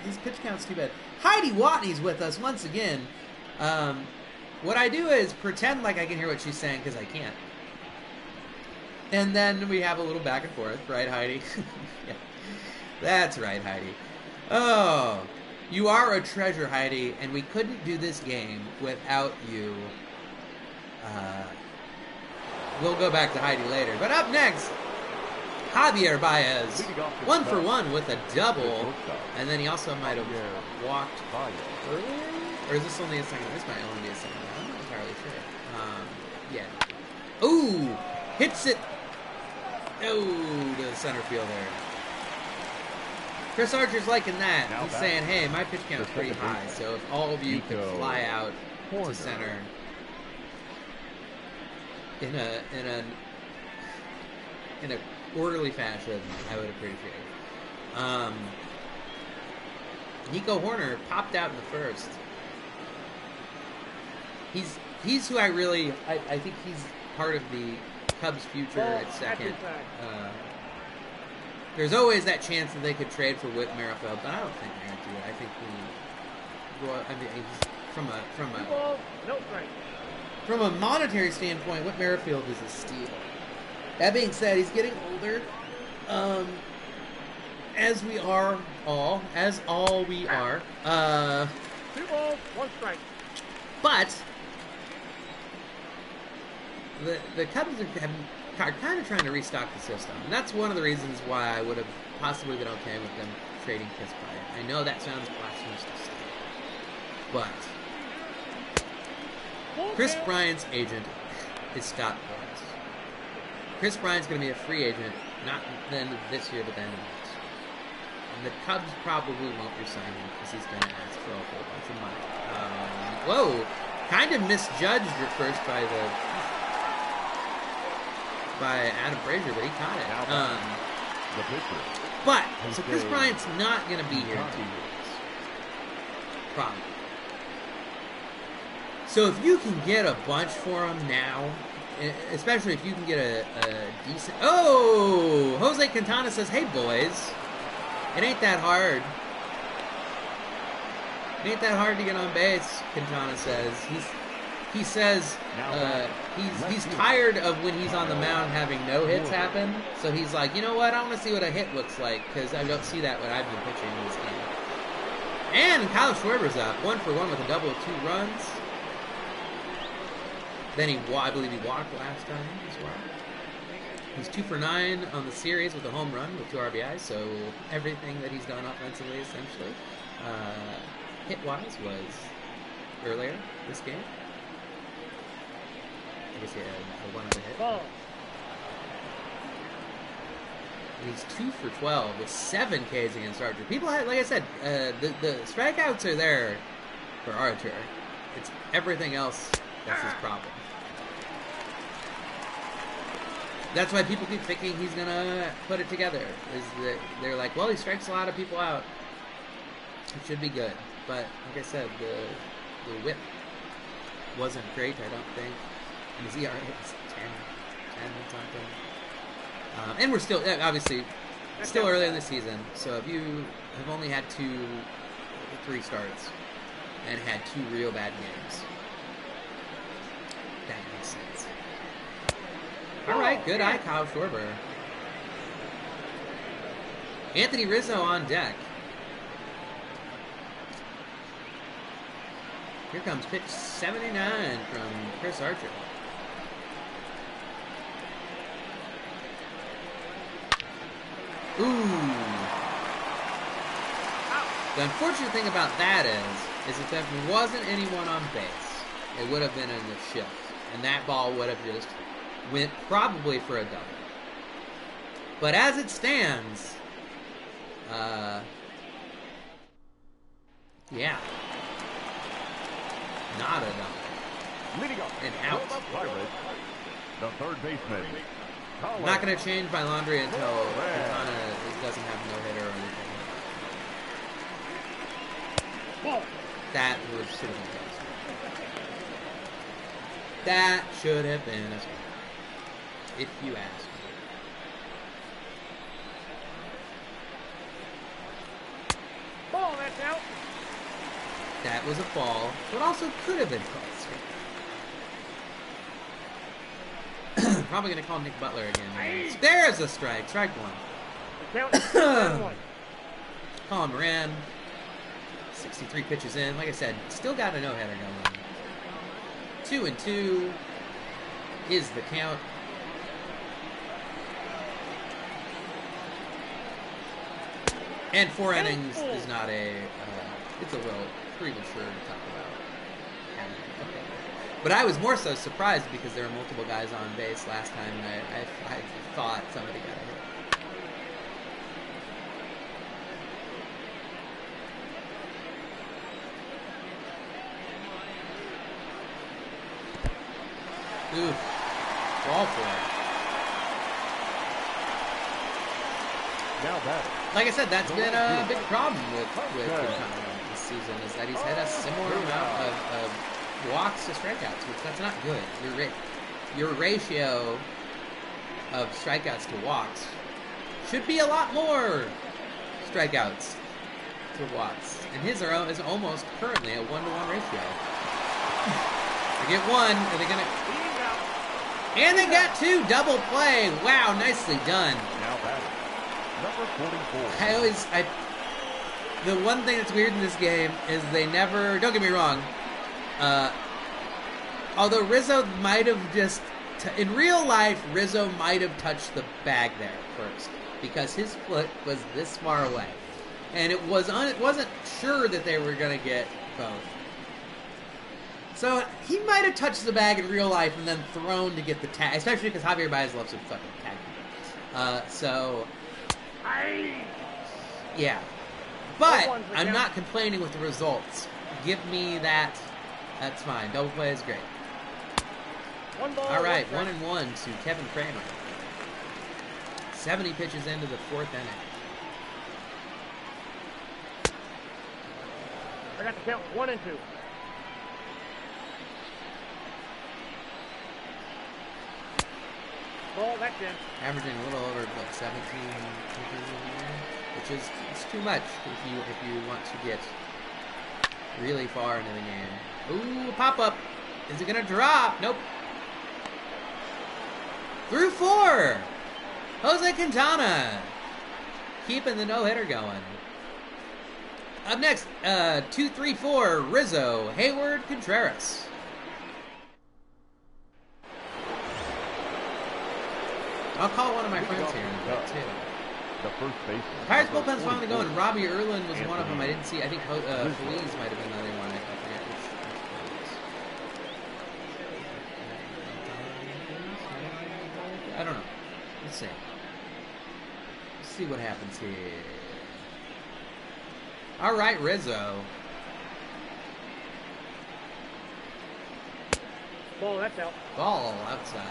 his pitch count's too bad. Heidi Watney's with us once again. What I do is pretend like I can hear what she's saying because I can't, and then we have a little back and forth, right, Heidi? Yeah, that's right, Heidi. Oh, you are a treasure, Heidi, and we couldn't do this game without you. We'll go back to Heidi later. But up next, Javier Baez. 1 for 1 with a double. And then he also might have walked earlier? Or is this only a second? This might only be a second. I'm not entirely sure. Yeah. Ooh! Hits it. Oh, to the center fielder. Chris Archer's liking that. He's saying, hey, my pitch count's pretty high. So if all of you could fly out to center in a orderly fashion, I would appreciate it. Nico Horner popped out in the 1st. He's who I think he's part of the Cubs' future at second. There's always that chance that they could trade for Whit Merrifield, but I don't think they're going to do it. I think from a monetary standpoint, Whit Merrifield is a steal. That being said, he's getting older, as we are all, we are. 2 balls, 1 strike. But the Cubs are kind of trying to restock the system, and that's one of the reasons why I would have possibly been okay with them trading Chris Bryant. I know that sounds blasphemous to say, but Chris Bryant's agent is Scott Boras. Chris Bryant's going to be a free agent, not the end of this year, but the end of next. And the Cubs probably won't resign him because he's going to ask for a whole bunch of money. Whoa! Kind of misjudged at first by Adam Frazier, but he caught it. The pitcher. But so Chris Bryant's not going to be here in 2 years, probably. So if you can get a bunch for him now, especially if you can get a decent... Oh! Jose Quintana says, hey, boys, it ain't that hard. It ain't that hard to get on base, Quintana says. he says he's tired of when he's on the mound having no hits happen. So he's like, you know what? I want to see what a hit looks like because I don't see that when I've been pitching in this game. And Kyle Schwarber's up 1-for-1 with a double of 2 runs. Then I believe he walked last time as well. He's 2-for-9 on the series with a home run with 2 RBIs. So everything that he's done offensively, essentially, hit-wise, was earlier this game. I guess he had one other hit. Ball. And he's 2-for-12 with 7 Ks against Archer. People, like I said, the strikeouts are there for Archer. It's everything else that's his problem. That's why people keep thinking he's gonna put it together. Is that they're like, well, he strikes a lot of people out. It should be good. But like I said, the whip wasn't great, I don't think. And his ERA was 10 something. And we're still, obviously, still early in the season. So if you have only had 3 starts and had 2 real bad games, that makes sense. All right, good eye, Kyle Schwarber. Anthony Rizzo on deck. Here comes pitch 79 from Chris Archer. Ooh. The unfortunate thing about that is if there wasn't anyone on base, it would have been in the shift. And that ball would have just went probably for a double. But as it stands, yeah. Not a double. Leading off And out. for the Pirates, the third baseman. I'm not going to change my laundry until Quintana doesn't have no hitter or anything. Ball. That should have been close. That should have been a strike, if you ask me. Ball, that's out. That was a fall, but also could have been close. Probably going to call Nick Butler again. There's a strike. Strike 1. The count is 2-1. Colin Moran, 63 pitches in. Like I said, still got a no-hitter going. 2-2 is the count. And 4 innings is not a. It's a little premature to talk about. Okay. But I was more so surprised because there were multiple guys on base last time, and I thought somebody got a hit. Oof. Ball for it. Now batting. Like I said, that's been a big problem with Quintana this season, is that he's had a similar amount of walks to strikeouts, which that's not good. Your ratio of strikeouts to walks should be a lot more strikeouts to walks. And his is almost currently a 1-to-1 ratio. They get 1, are they going to... And they got 2, double play. Wow, nicely done. Now batting. Number 44. The one thing that's weird in this game is they never, don't get me wrong, although Rizzo might have just, in real life, Rizzo might have touched the bag there first, because his foot was this far away. And it wasn't sure that they were going to get both. So he might have touched the bag in real life and then thrown to get the tag, especially because Javier Baez loves to fucking tag people. Yeah. But I'm not complaining with the results. Give me that. That's fine. Double play is great. All right, 1-1 to Kevin Kramer. 70 pitches into the 4th inning. I got the count 1-2. Ball, that's in. Averaging a little over 17 pitches a year, which is too much if you want to get really far into the game. Ooh, pop up. Is it going to drop? Nope. Through 4. Jose Quintana. Keeping the no-hitter going. Up next, 2-3-4, Rizzo, Hayward, Contreras. I'll call one of my friends here in a bit, too. The first baseman. Pirates bullpen's finally going. Robbie Erlin was one of them. I didn't see. I think Feliz might have been the other one. I forget which. I don't know. Let's see. Let's see what happens here. All right, Rizzo. Ball, that's out. Ball outside.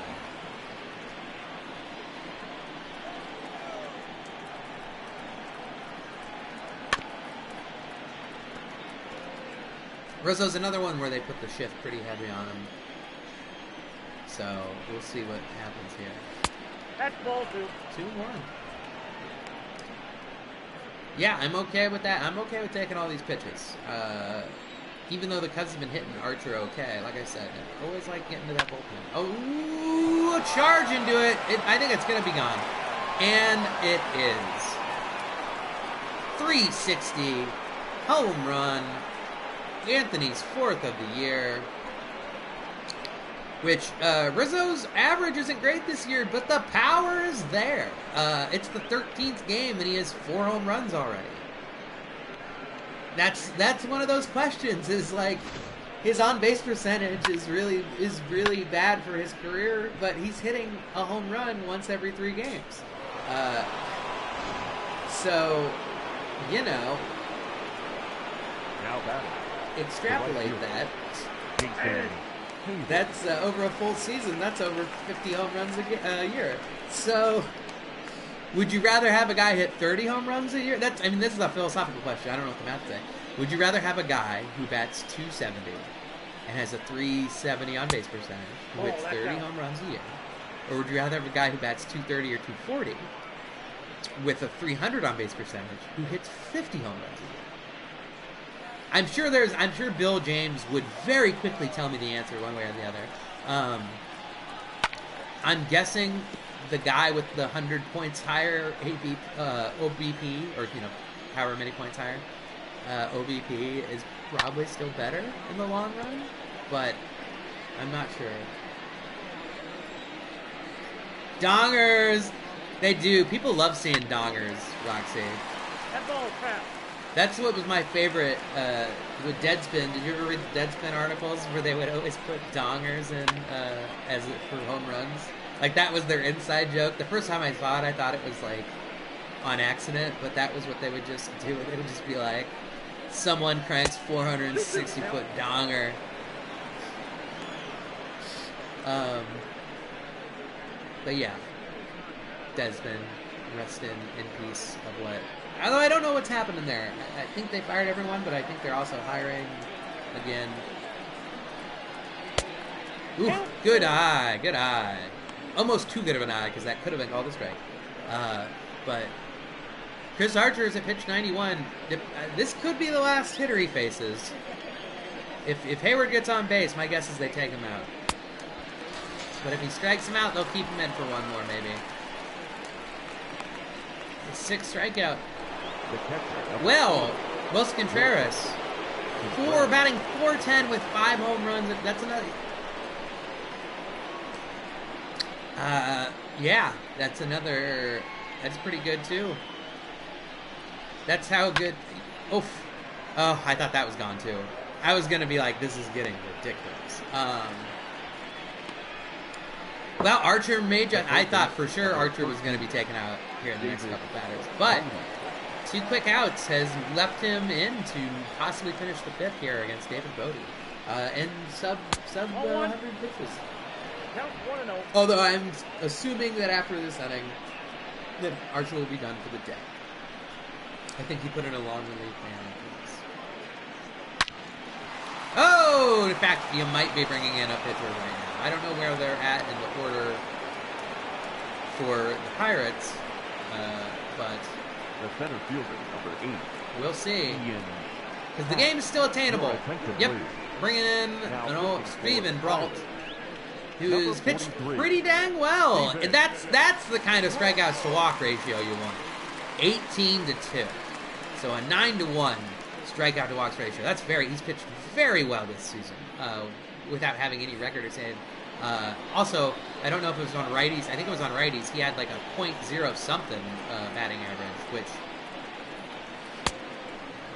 Rizzo's another one where they put the shift pretty heavy on him. So we'll see what happens here. That's ball 2. 2-1. Yeah, I'm okay with that. I'm okay with taking all these pitches. Even though the Cubs have been hitting Archer okay. Like I said, I always like getting to that bullpen. Oh, a charge into it. I think it's going to be gone. And it is. 360. Home run. Anthony's 4th of the year. Which, Rizzo's average isn't great this year, but the power is there. It's the 13th game, and he has 4 home runs already. That's one of those questions, is like, his on-base percentage is really bad for his career, but he's hitting a home run once every 3 games. So, you know, Now batting. extrapolate that. Kingsbury. That's over a full season. That's over 50 home runs a year. So, would you rather have a guy hit 30 home runs a year? This is a philosophical question. I don't know what the math say. Would you rather have a guy who bats .270 and has a .370 on base percentage, who hits 30 home runs a year, or would you rather have a guy who bats .230 or .240 with a .300 on base percentage who hits 50 home runs a year? I'm sure Bill James would very quickly tell me the answer one way or the other. I'm guessing the guy with the 100 points higher OBP, or however many points higher OBP, is probably still better in the long run, but I'm not sure. Dongers, they do. People love seeing dongers, Roxy. That ball is foul. That's what was my favorite with Deadspin. Did you ever read the Deadspin articles where they would always put dongers in for home runs? Like, that was their inside joke. The first time I saw it, I thought it was like on accident, but that was what they would just do. They would just be like, someone cranks 460-foot donger. But yeah, Deadspin, rest in peace of what. Although I don't know what's happening there. I think they fired everyone, but I think they're also hiring again. Ooh, good eye. Almost too good of an eye, because that could have been called a strike. But Chris Archer is at pitch 91. This could be the last hitter he faces. If Hayward gets on base, my guess is they take him out. But if he strikes him out, they'll keep him in for one more, maybe. The 6th strikeout. Well, Los Contreras, batting .410 with 5 home runs. That's another. Yeah, that's another. That's pretty good too. That's how good. Oof. Oh, I thought that was gone too. I was gonna be like, this is getting ridiculous. Well, Archer I thought for sure Archer was gonna be taken out here in the next couple batters, but 2 quick outs has left him in to possibly finish the 5th here against David Bodie. And sub 100 pitches. Count 1-0. Although I'm assuming that after this inning, that Archer will be done for the day. I think he put in a long relief man. Oh, in fact, you might be bringing in a pitcher right now. I don't know where they're at in the order for the Pirates, but The center fielder, number 8. we'll see. Ian. Because the game is still attainable. Your attention, Yep. please. bringing in Now an old pitching for Steven Brault, who's number pitched 43. pretty dang well. Steven. And that's the kind of strikeouts to walk ratio you want. 18-2. So a 9-1 strikeout to walks ratio. He's pitched very well this season, without having any record or saying. Also, I don't know if it was on righties. I think it was on righties. He had like a .0 something batting average, which.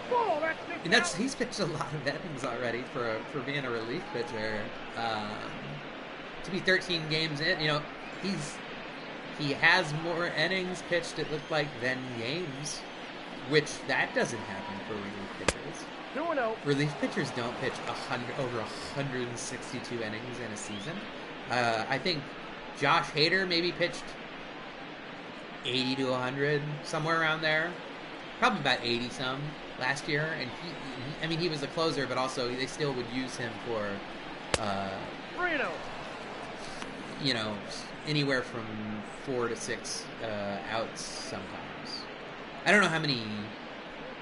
Ball, that's And he's pitched a lot of innings already for being a relief pitcher. To be 13 games in, he has more innings pitched, it looked like, than games, which that doesn't happen for relief pitchers. 2-0. Relief pitchers don't pitch over 162 innings in a season. I think Josh Hader maybe pitched 80 to 100, somewhere around there. Probably about 80 some last year, and he was a closer, but also they still would use him for 3-0. Anywhere from 4 to 6 outs sometimes. I don't know how many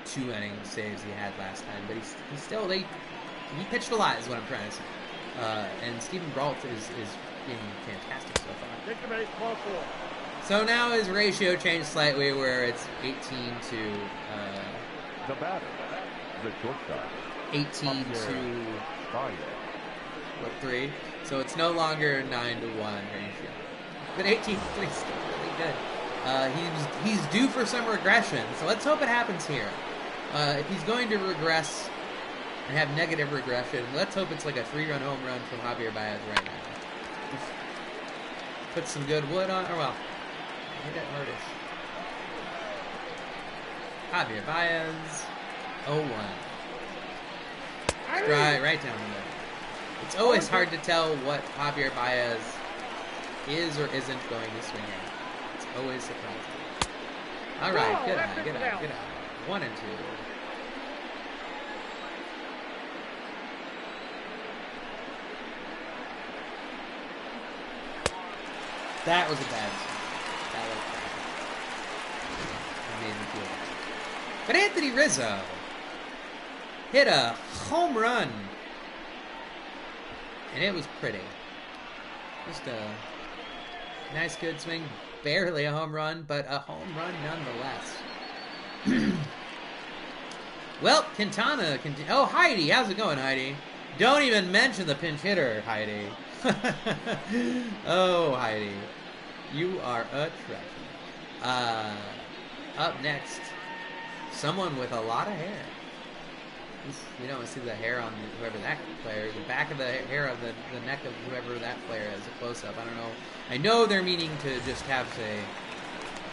2-inning saves he had last time, but he pitched a lot is what I'm trying to say. And Steven Brault is being fantastic so far. Take the base, ball 4. So now his ratio changed slightly, where it's 18 to The batter, the shortstop, 18 to Baez. 3. So it's no longer 9-1 ratio, but 18 to 3 is still really good. He's due for some regression, so let's hope it happens here. If he's going to regress and have negative regression, let's hope it's like a 3-run home run from Javier Baez right now. Put some good wood on, hit it hardish. Javier Baez, 0-1. Right down the middle. It's always hard to tell what Javier Baez is or isn't going to swing at. It's always surprising. All right, good eye. 1 and 2. That was a bad swing. That was bad. That made me feel bad. But Anthony Rizzo hit a home run. And it was pretty. Just a nice, good swing. Barely a home run, but a home run nonetheless. Well, Quintana. Oh, Heidi. How's it going, Heidi? Don't even mention the pinch hitter, Heidi. Oh, Heidi. You are a treasure. Up next, someone with a lot of hair. We don't see the hair on whoever that player, the back of the hair of the neck of whoever that player is, a close-up. I don't know. I know they're meaning to just have a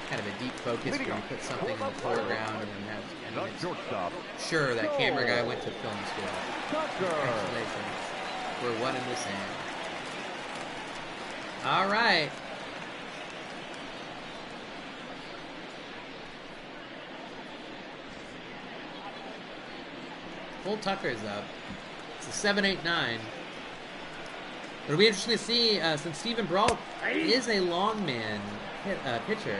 kind of a deep focus where you put something in the foreground and then have... The shortstop, Sure, that camera guy went to film school. Tucker. Congratulations. We're one and the same. All right. Full Tucker's up. It's a 7-8-9. It'll be interesting to see, since Steven Brault is a long man pitcher,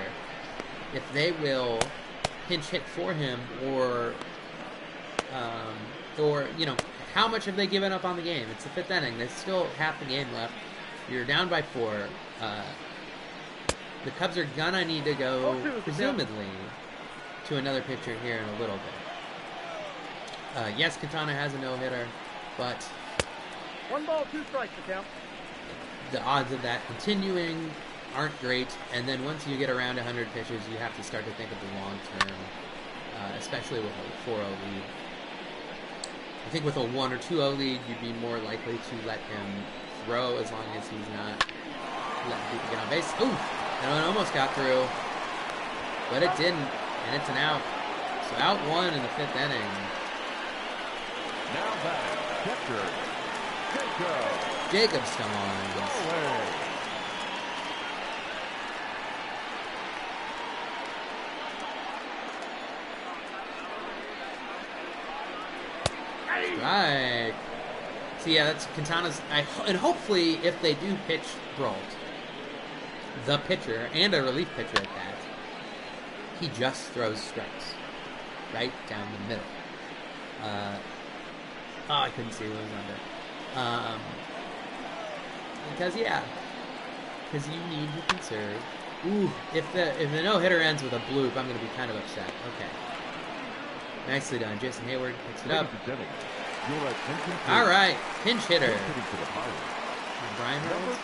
if they will pinch hit for him or how much have they given up on the game? It's the 5th inning. There's still half the game left. You're down by 4. The Cubs are gonna need to go, presumably, to another pitcher here in a little bit. Yes, Quintana has a no-hitter, but 1 ball, 2 strikes to count. the odds of that continuing aren't great. And then once you get around 100 pitches, you have to start to think of the long term, especially with a 4-0 lead. I think with a 1 or 2-0 lead, you'd be more likely to let him throw as long as he's not letting people get on base. Ooh, and it almost got through, but it didn't, and it's an out. So out 1 in the 5th inning. Now batting, catcher, Jacob Stallings. Away. Right. So yeah, that's Quintana's. And hopefully, if they do pitch Brault, the pitcher and a relief pitcher at that, he just throws strikes right down the middle. Oh, I couldn't see what was under. Because you need to conserve. Ooh, if the no-hitter ends with a bloop, I'm going to be kind of upset. Okay. Nicely done. Jason Hayward picks it up. All right, pinch hitter. Brian Reynolds?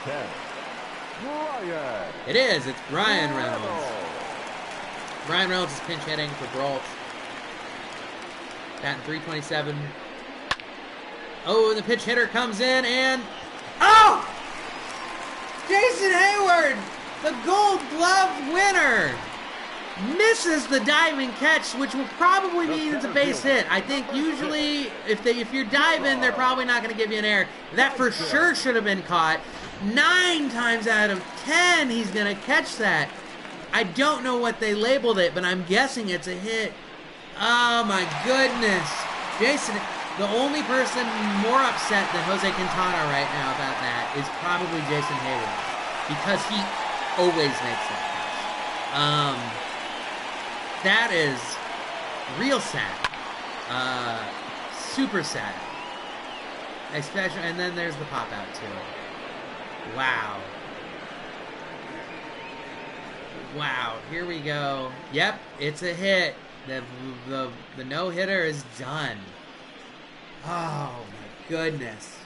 It is. It's Brian Reynolds. Brian Reynolds is pinch hitting for Brault. Batting .327. Oh, and the pinch hitter comes in and... Oh! Jason Hayward, the Gold Glove winner, misses the diving catch, which will probably mean it's a base hit. I think usually if you're diving, they're probably not going to give you an error. That for sure should have been caught. 9 times out of 10, he's going to catch that. I don't know what they labeled it, but I'm guessing it's a hit. Oh my goodness. Jason, the only person more upset than Jose Quintana right now about that is probably Jason Hayward, because he always makes that catch. That is real sad. Super sad. Especially, and then there's the pop out too. Wow. Wow, here we go. Yep, it's a hit. The no-hitter is done. Oh my goodness.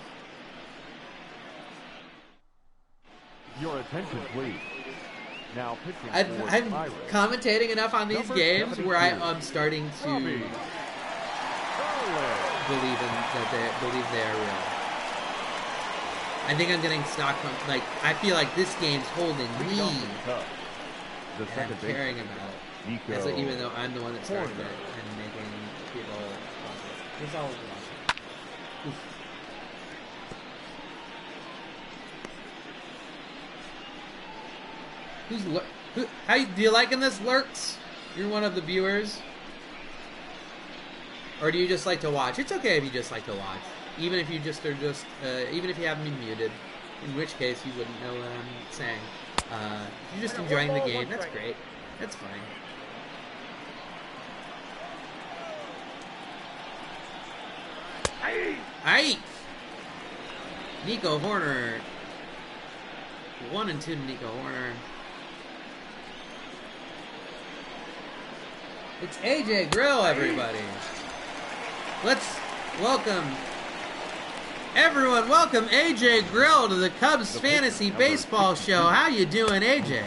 Your attention, please. Now pitching. I'm commentating enough on these games where I'm starting to believe they are real. I think I'm getting Stockton. Like, I feel like this game's holding me, and I'm caring about it. As even though I'm the one that started it and making people watch it. It's all watching. Do you liking this, Lurks? You're one of the viewers, or do you just like to watch? It's okay if you just like to watch, even if you even if you haven't been muted, in which case you wouldn't know what I'm saying. If you're just enjoying the game, that's great. That's fine. Aye. Nico Horner. 1-2 to Nico Horner. It's AJ Grill, everybody. Let's welcome everyone. Welcome AJ Grill to the Cubs Fantasy Baseball Show. How you doing, AJ?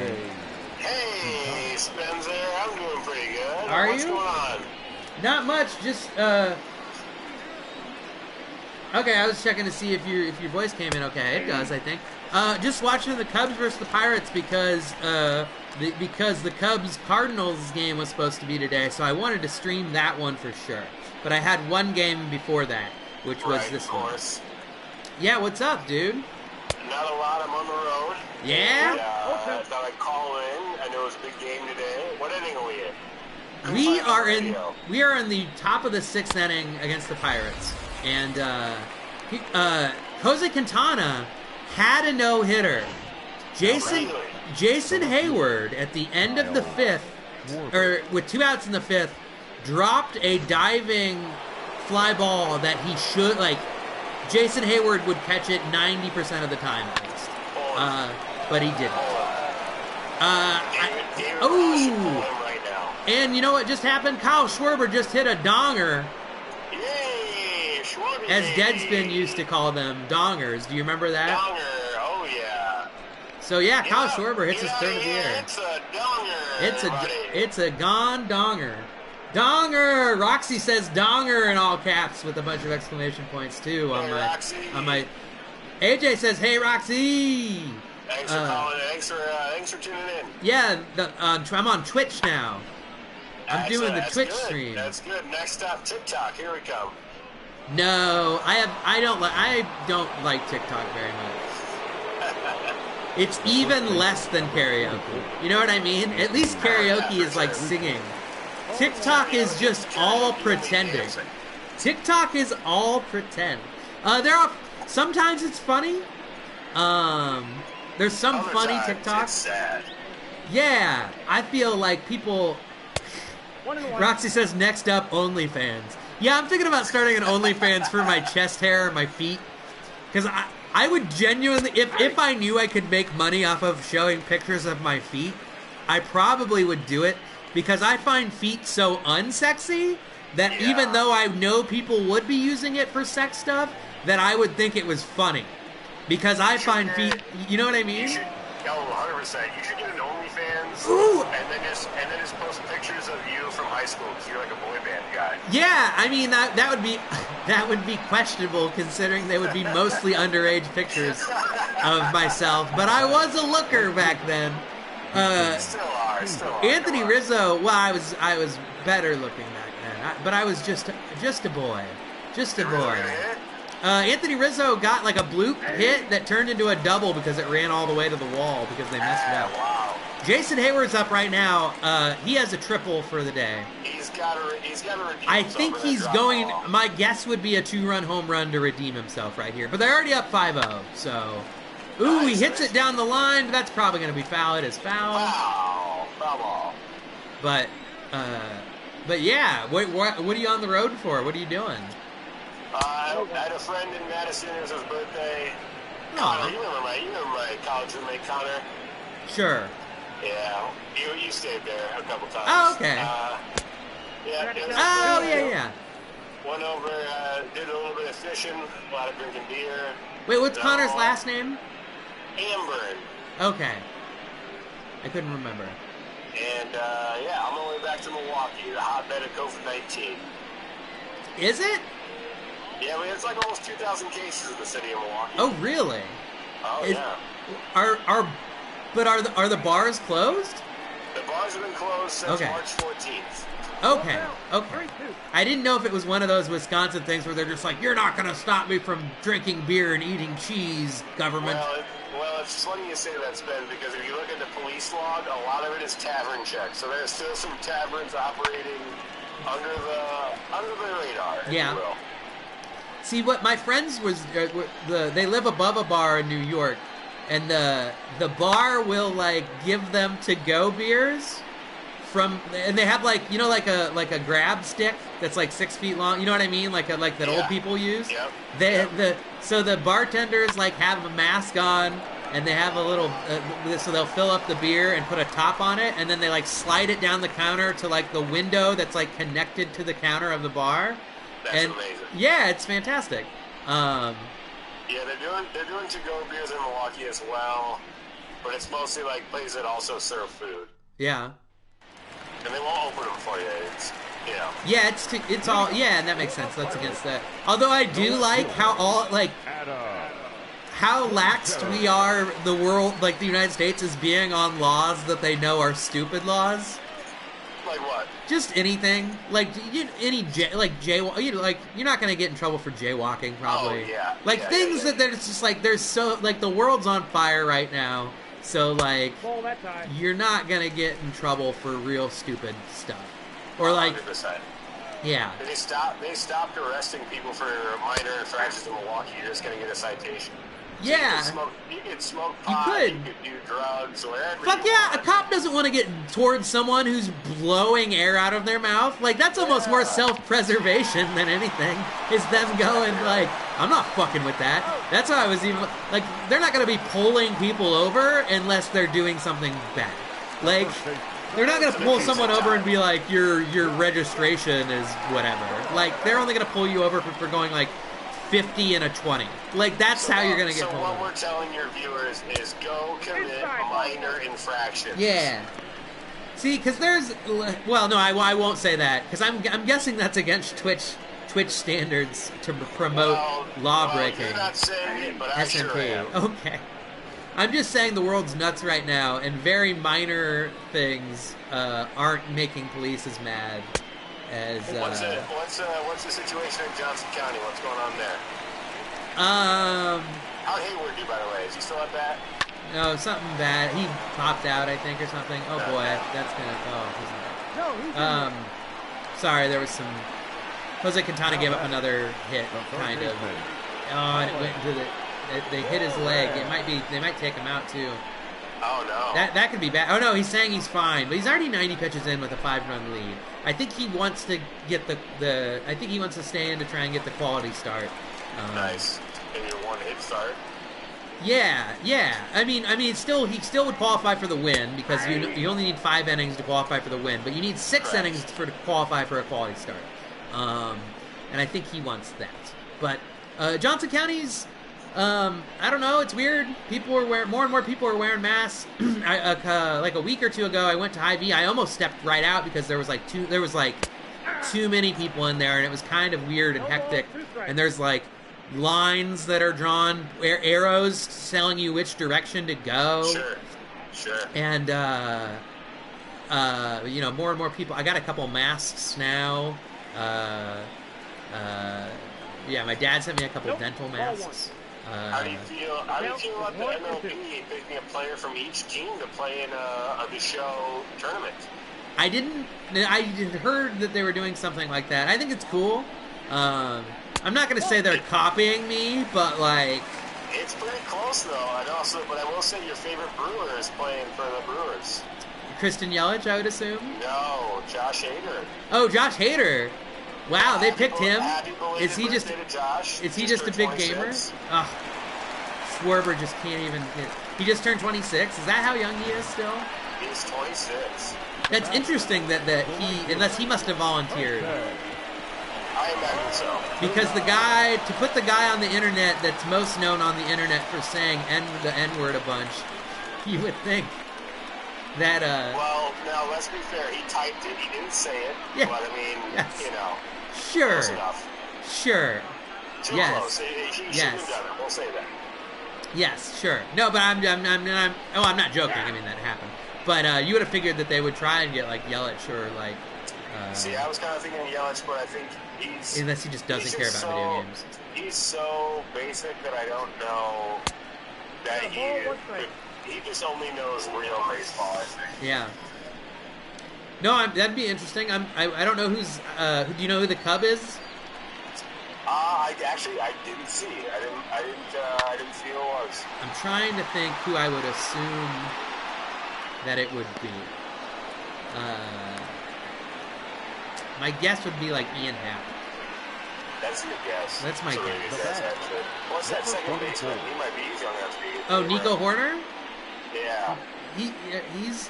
Hey, Spencer. I'm doing pretty good. Are What's you? going on? Not much. Just okay, I was checking to see if your voice came in okay. It does, I think. Just watching the Cubs versus the Pirates because the Cubs Cardinals game was supposed to be today, so I wanted to stream that one for sure. But I had one game before that, which was this one. Yeah, what's up, dude? Not a lot. I'm on the road. Yeah? I thought I'd call in. I know it was a big game today. What inning are we in? We are in the top of the 6th inning against the Pirates, and Jose Quintana had a no-hitter. Jason Hayward at the end of the 5th, or with 2 outs in the 5th, dropped a diving fly ball that he should, like, Jason Hayward would catch it 90% of the time at least. But he didn't. And you know what just happened? Kyle Schwarber just hit a donger. Yay, Schwarber. As Deadspin used to call them, dongers. Do you remember that? Donger, oh yeah. So yeah, Kyle Schwarber hits his third of the year. It's a donger. It's a gone donger. Donger! Roxy says donger in all caps with a bunch of exclamation points too on my AJ says, "Hey Roxy!" Thanks for calling. Thanks for tuning in. Yeah, I'm on Twitch now. I'm doing the Twitch stream. That's good. Next up, TikTok. Here we come. No, I don't like TikTok very much. It's even less than karaoke. You know what I mean? At least karaoke is like singing. TikTok is just all pretending. TikTok is all pretend. Sometimes it's funny. There's some funny TikToks. It's sad. Yeah, I feel like people. Roxy says next up OnlyFans. Yeah, I'm thinking about starting an OnlyFans for my chest hair or my feet. Because I would genuinely, if I knew I could make money off of showing pictures of my feet, I probably would do it. Because I find feet so unsexy that even though I know people would be using it for sex stuff, that I would think it was funny. Because I find feet, you know what I mean? 100%. You should get an OnlyFans. Ooh. And then just post pictures of you from high school because you're like a boy band guy. Yeah, I mean that would be questionable considering they would be mostly underage pictures of myself. But I was a looker back then. Still are. Anthony Rizzo. Well, I was better looking back then, but I was just a boy, just a boy. Anthony Rizzo got like a bloop hit that turned into a double because it ran all the way to the wall because they messed it up. Wow. Jason Hayward's up right now. He has a triple for the day. He's got to redeem I himself think for that he's drop going. ball. My guess would be a 2-run home run to redeem himself right here. But they're already up 5-0. So, ooh, he hits it down the line. But that's probably going to be foul. It is foul. Wow. Foul ball. But yeah. What are you on the road for? What are you doing? I had a friend in Madison. It was his birthday. Aw. Connor, you remember my college roommate, Connor? Sure. Yeah, you stayed there a couple times. Oh, okay. Yeah. It was Oh, yeah. Went over, did a little bit of fishing, a lot of drinking beer. Wait, what's Connor's last name? Amber. Okay. I couldn't remember. And, yeah, I'm on my way back to Milwaukee, the hotbed of COVID-19. Is it? Yeah, it's like almost 2,000 cases in the city of Milwaukee. Oh, really? Oh, Is- yeah. Are the bars closed? The bars have been closed since Okay. March 14th. Okay. I didn't know if it was one of those Wisconsin things where they're just like, you're not going to stop me from drinking beer and eating cheese, government. Well, it's funny you say that, Ben, because if you look at the police log, a lot of it is tavern checks. So there's still some taverns operating under the radar, if Yeah. you will. See, what my friends they live above a bar in New York, and the bar will like give them to-go beers and they have like a grab stick that's like 6 feet long. You know what I mean? Like that old people use. Yep. So the bartenders like have a mask on, and they have a little so they'll fill up the beer and put a top on it, and then they like slide it down the counter to like the window that's like connected to the counter of the bar. That's amazing. Yeah, it's fantastic. Yeah, they're doing to-go beers in Milwaukee as well, but it's mostly like places that also serve food, Yeah. and they won't open them for you. It's Yeah, it's all and that makes sense. That's against that. Although I do like how how laxed we are, the world, like the United States, is being on laws that they know are stupid laws. like what? Just anything, like jaywalk. You're not gonna get in trouble for jaywalking, probably. Oh, yeah. Like Yeah, things yeah. that there's just like there's so like the world's on fire right now, so like Ball that time. you're not gonna get in trouble for real stupid stuff, or like 100%. yeah. They stopped arresting people for minor infractions in Milwaukee. You're just gonna get a citation. So Yeah. you could smoke pot. could. You could do drugs. Whatever. Fuck you yeah, a want. cop doesn't want to get towards someone who's blowing air out of their mouth. Like, that's almost more Yeah. self-preservation than anything. Is them going, like, I'm not fucking with that. That's why I was even, like, they're not going to be pulling people over unless they're doing something bad. Like, they're not going to pull someone over and be like, your registration is whatever. Like, they're only going to pull you over for going, like, 50 and a 20. Like, that's how you're going to get So pulled what over. we're telling your viewers is go commit minor infractions. Yeah. See, because there's... Well, no, I won't say that. Because I'm guessing that's against Twitch standards to promote law breaking. You're not saying it, but I sure SMP. am. Okay. I'm just saying the world's nuts right now, and very minor things aren't making police as mad as... What's the situation in Johnson County? What's going on there? How'd Hayward do, by the way? Is he still at bat? No, something bad. He popped out, I think, or something. Oh boy, that's gonna... Oh, he's No, he's not. Sorry, there was some... Jose Quintana gave up another hit, kind of. Oh, and it went into the... They hit his leg. They might take him out, too. Oh no. That could be bad. Oh no, he's saying he's fine, but he's already 90 pitches in with a 5-run lead. I think he wants to get the. I think he wants to stay in to try and get the quality start. Nice. And your 1-hit start. Yeah. I mean, he still would qualify for the win because you only need 5 innings to qualify for the win, but you need 6 innings to qualify for a quality start. And I think he wants that. But Johnson County's, I don't know, it's weird. More and more people are wearing masks. Like a week or two ago, I went to Hy-Vee. I almost stepped right out because there was too many people in there, and it was kind of weird and hectic. And there's like lines that are drawn, arrows telling you which direction to go. Sure. And more and more people. I got a couple masks now. My dad sent me a couple dental masks. How do you feel about the MLB picking a player from each team to play in a show tournament? I heard that they were doing something like that. I think it's cool. I'm not going to say they're copying me, but like... It's pretty close, though. But I will say your favorite Brewer is playing for the Brewers. Kristen Yelich, I would assume? No, Josh Hader. Oh, Josh Hader. Wow, they picked him. Is he just a big gamer? Oh, Schwarber just can't even hit. He just turned 26. Is that how young he is still? He's 26. That's interesting that he, unless he must have volunteered. I imagine so. Because to put the guy on the internet that's most known on the internet for saying the N-word a bunch, you would think that, Well, now, let's be fair. He typed it. He didn't say it. Yeah. But, I mean, Sure. Close enough. Sure. Too Yes. close. He shouldn't have done it. We'll say that. Yes, sure. No, but I'm not joking. I mean, that happened. But you would have figured that they would try and get, like, Yelich or, like... See, I was kind of thinking Yelich, but I think he's... Unless he just doesn't care about video games. He's so basic that I don't know that he just only knows real baseball, I think. Yeah. No, that'd be interesting. I don't know who's... do you know who the Cub is? I didn't see. I didn't see who it was. I'm trying to think who I would assume that it would be. My guess would be like Ian Happ. That's your guess. That's my guess. What's that second baseman? He might be easy on that speed. Oh, Nico Horner? Yeah. He's...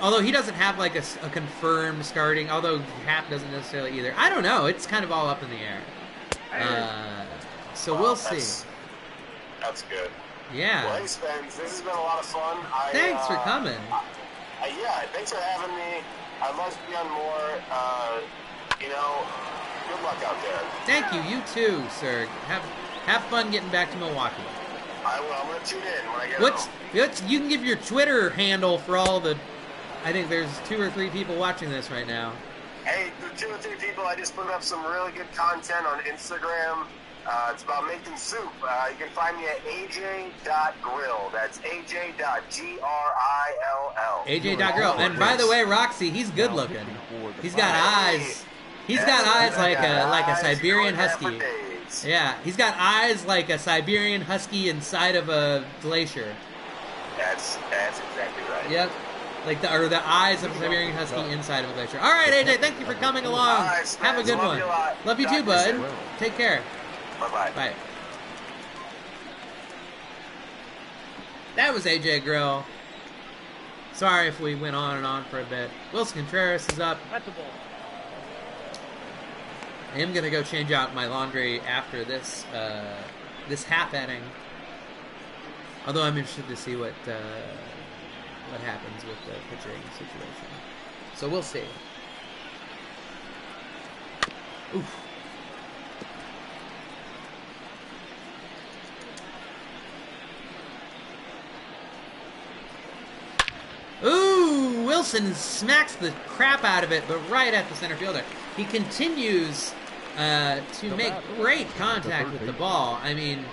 although he doesn't have like a confirmed starting, although Happ doesn't necessarily either. I don't know. It's kind of all up in the air. So we'll see. That's good. Yeah. Well, hey, Spence, this has been a lot of fun. Thanks for coming. Thanks for having me. I'd love to be on more. Good luck out there. Thank you. You too, sir. Have fun getting back to Milwaukee. I will. I'm going to tune in when I get home. You can give your Twitter handle for all the... I think there's 2 or 3 people watching this right now. Hey, the 2 or 3 people, I just put up some really good content on Instagram. It's about making soup. You can find me at aj.grill. That's aj.grill. aj.grill. And by the way, Roxy, he's good looking. He's got eyes. He's got eyes like a Siberian husky. Yeah, he's got eyes like a Siberian husky inside of a glacier. That's exactly right. Yep. Like the eyes of a Siberian husky inside of a glacier. All right, AJ, thank you for coming along. Right, have a good one. Love you too, bud. Take care. Bye-bye. Bye. That was AJ Grill. Sorry if we went on and on for a bit. Wilson Contreras is up. That's the ball. I am gonna go change out my laundry after this half inning. Although I'm interested to see what happens with the pitching situation. So we'll see. Oof. Ooh, Wilson smacks the crap out of it, but right at the center fielder. He continues to make great contact with the ball. I mean,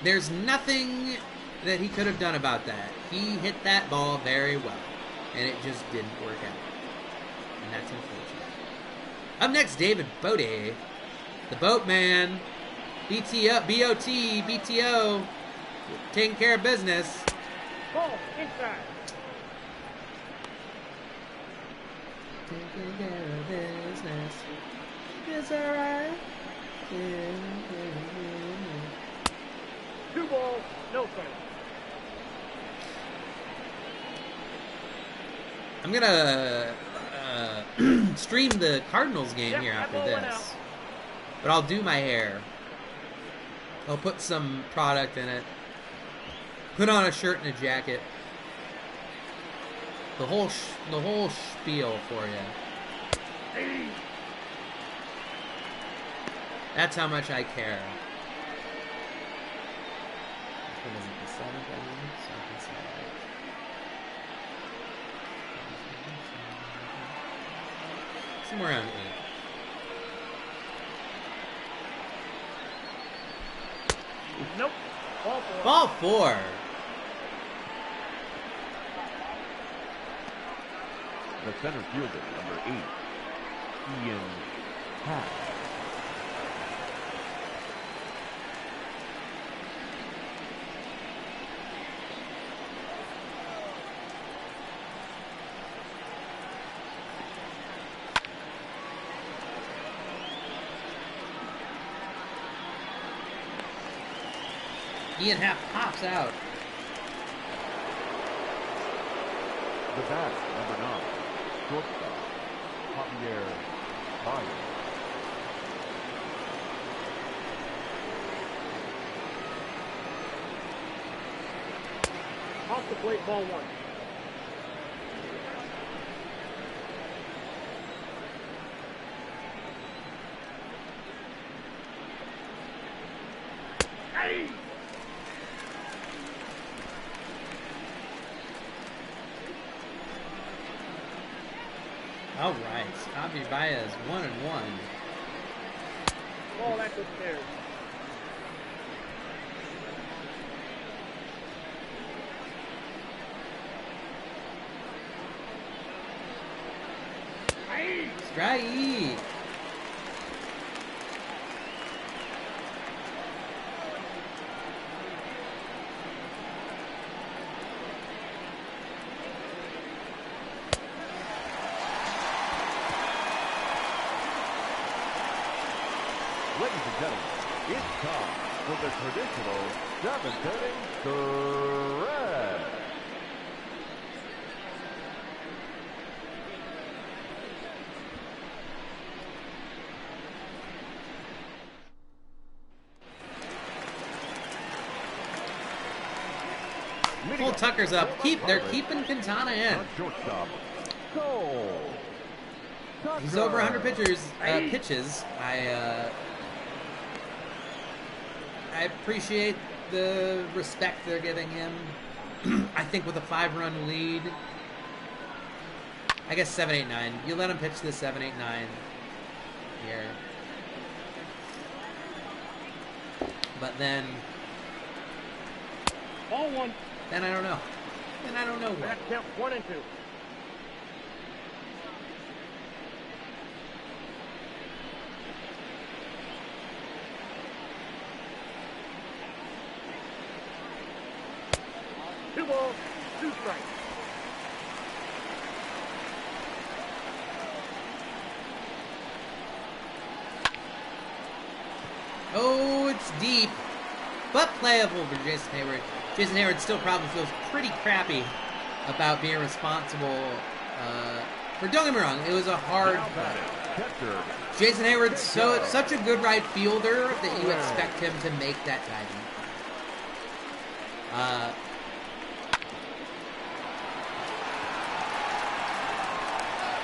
there's nothing that he could have done about that. He hit that ball very well, and it just didn't work out. And that's unfortunate. Up next, David Bote, the Boatman, BTO, BOT, BTO. Taking care of business. Ball inside. Taking care of business. It's alright. 2 balls, no strikes. I'm gonna stream the Cardinals game here after this. But I'll do my hair. I'll put some product in it. Put on a shirt and a jacket. The whole spiel for you. That's how much I care. What is it, the 7th inning? So I can say that. Somewhere around 8. Nope. Ball 4. Ball 4. The center fielder, number 8, Ian Happ. Ian Happ pops out. The bat, number 9, shortstop, Javier Baez. Off the plate, ball 1. Hey! All right, Javi Baez 1-1. Ball that's upstairs. Hey! Strike. Ladies and gentlemen, it's time for the traditional 7th inning stretch. Cole Tucker's up. They're keeping Quintana in. Shortstop, Cole Tucker. He's over 100 pitches. I appreciate the respect they're giving him. I think with a 5-run lead, I guess 7, 8, 9. You let him pitch this 7, 8, 9 here. But then Ball 1. I don't know. Then I don't know what. That count 1 and 2. Two balls, 2 strikes. Oh, it's deep, but playable for Jason Hayward. Jason Hayward still probably feels pretty crappy about being responsible for. Don't get me wrong, it was a hard play. Jason Hayward's such a good right fielder that you expect him to make that diving.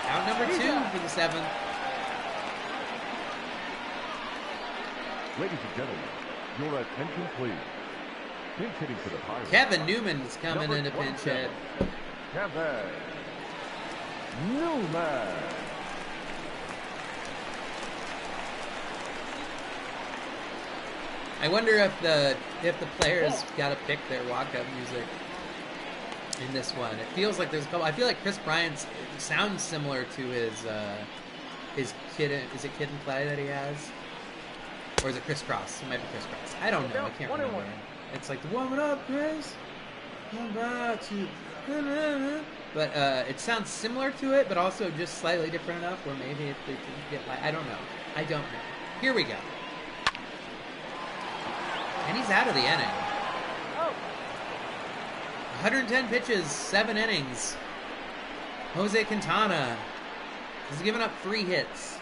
Out number 2 for the 7th. Ladies and gentlemen, your attention please. Pinch hitting for the Pirates. Kevin Newman's coming in to pinch hit. Kevin Newman. I wonder if the players got to pick their walk-up music in this one. It feels like there's a couple. I feel like Chris Bryant's sounds similar to his Kid. Is it Kid and Play that he has, or is it Chris Cross? It might be Chris Cross. I don't know. I can't remember. It's like, warm it up, Chris. Come back to... But it sounds similar to it, but also just slightly different enough where maybe if they didn't get like... I don't know. Here we go. And he's out of the inning. 110 pitches, 7 innings. Jose Quintana has given up 3 hits.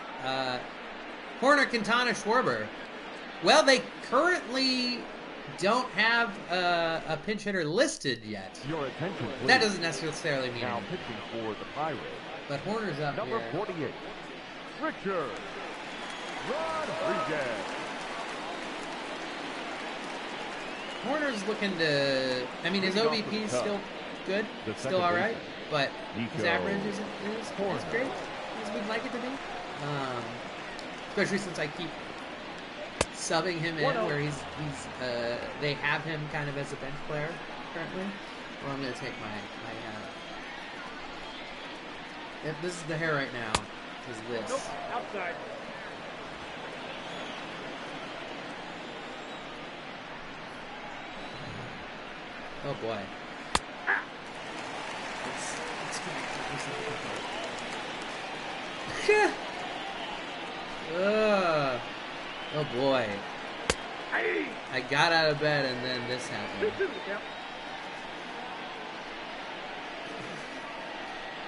Horner, Quintana, Schwarber. Well, they currently don't have a pinch hitter listed yet. Your attention, please. That doesn't necessarily mean Now anything. pitching for the Pirates. But Horner's up Number here. 48, Richard Rodriguez. Horner's looking to... I mean, his OBP's still good, still all right, but his average isn't as great as we'd like it to be. Especially since I keep subbing him in, where he's they have him kind of as a bench player currently. Well, I'm going to take my if this is the hair right now, is this. Nope, outside. Oh boy. Oh boy. I got out of bed and then this happened.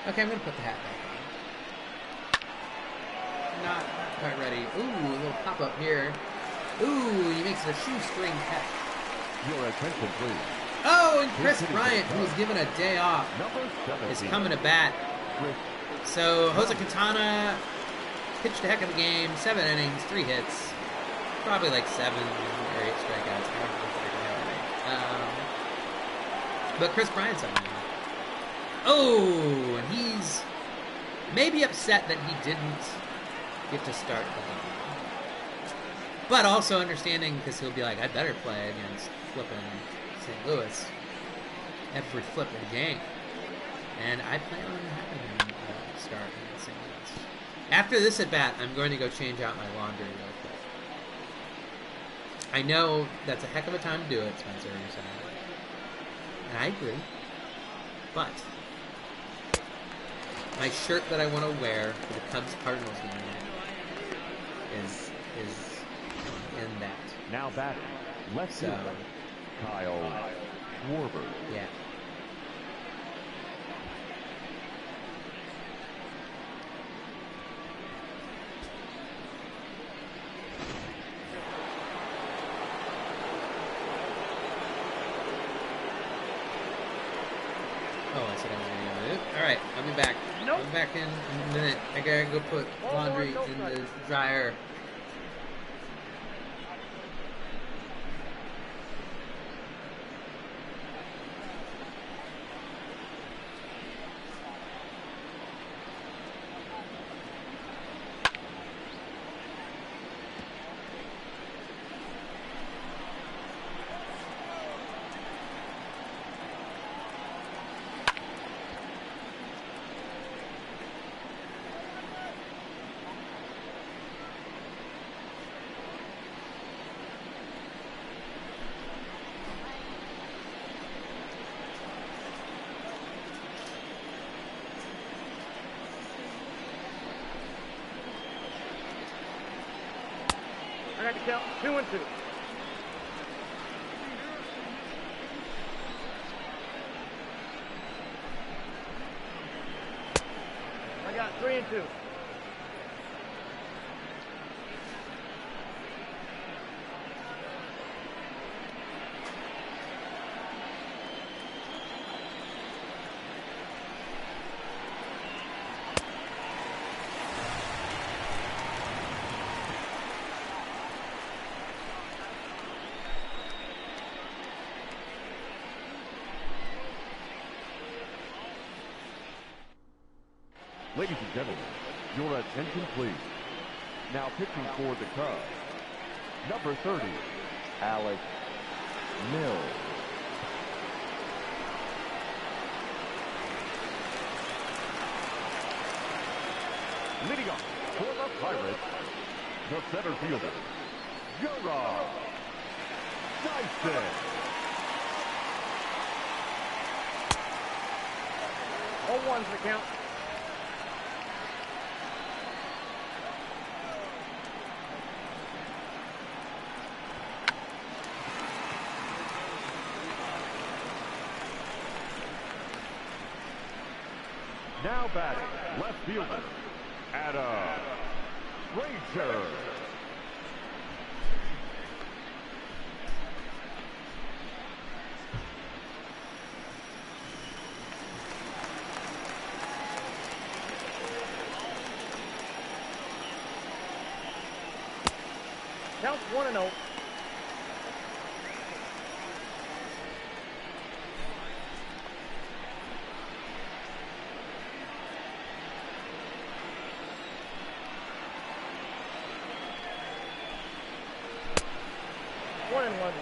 Okay, I'm gonna put the hat back on. Not quite ready. Ooh, a little pop up here. Ooh, he makes it a shoestring hat. Your attention, please. Oh, and Chris Bryant, who was given a day off, Number 17, is coming to bat. Chris So Jose Quintana pitched a heck of a game, 7 innings, 3 hits, probably like 7 or 8 strikeouts. I don't know if I can have it. But Chris Bryant's up now. Oh, and he's maybe upset that he didn't get to start the game. But also understanding, because he'll be like, I better play against flipping St. Louis every flipping game. And I plan on having him start against St. Louis. After this at bat, I'm going to go change out my laundry real quick. I know that's a heck of a time to do it, Spencer, you're saying. And I agree. But my shirt that I want to wear for the Cubs Cardinals game is in that. now batting. Left So, fielder, Kyle Schwarber. yeah. Oh, I said I was going to go. Alright, I'll be back. Nope. I'll be back in a minute. I gotta go put laundry in the dryer. I got to count 2 and 2. I got 3 and 2. Ladies and gentlemen, your attention please. Now pitching for the Cubs, number 30, Alex Mills. Leading off for the Pirates, the center fielder, Gerard Dyson. 0-1's the count. Now batting, left fielder, Adam Frazier. Counts 1-0. One and one.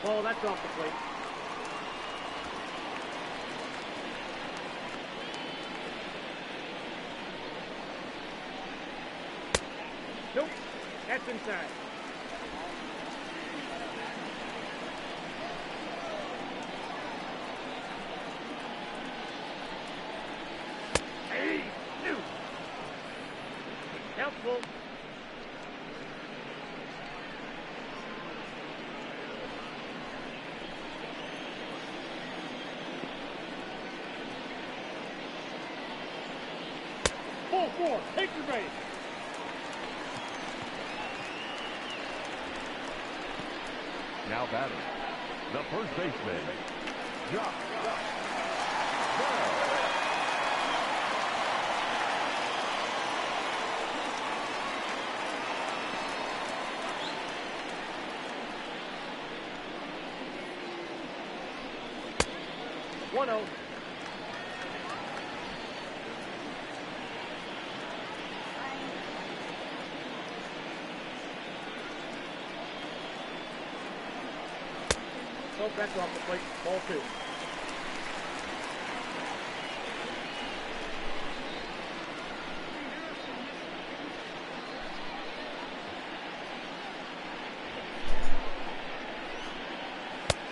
Oh, that's off the plate. Nope, that's inside. Hey, new. Count full. Full four, take your base. Now batting, the first baseman, Josh Bell. 1-0. Nope, that's off the plate. Ball two.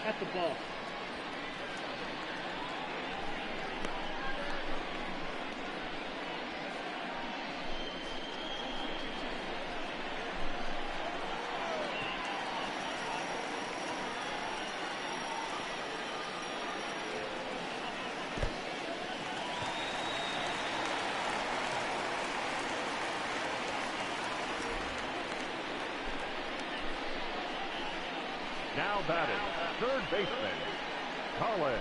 At the ball. Now batting, third baseman, Colin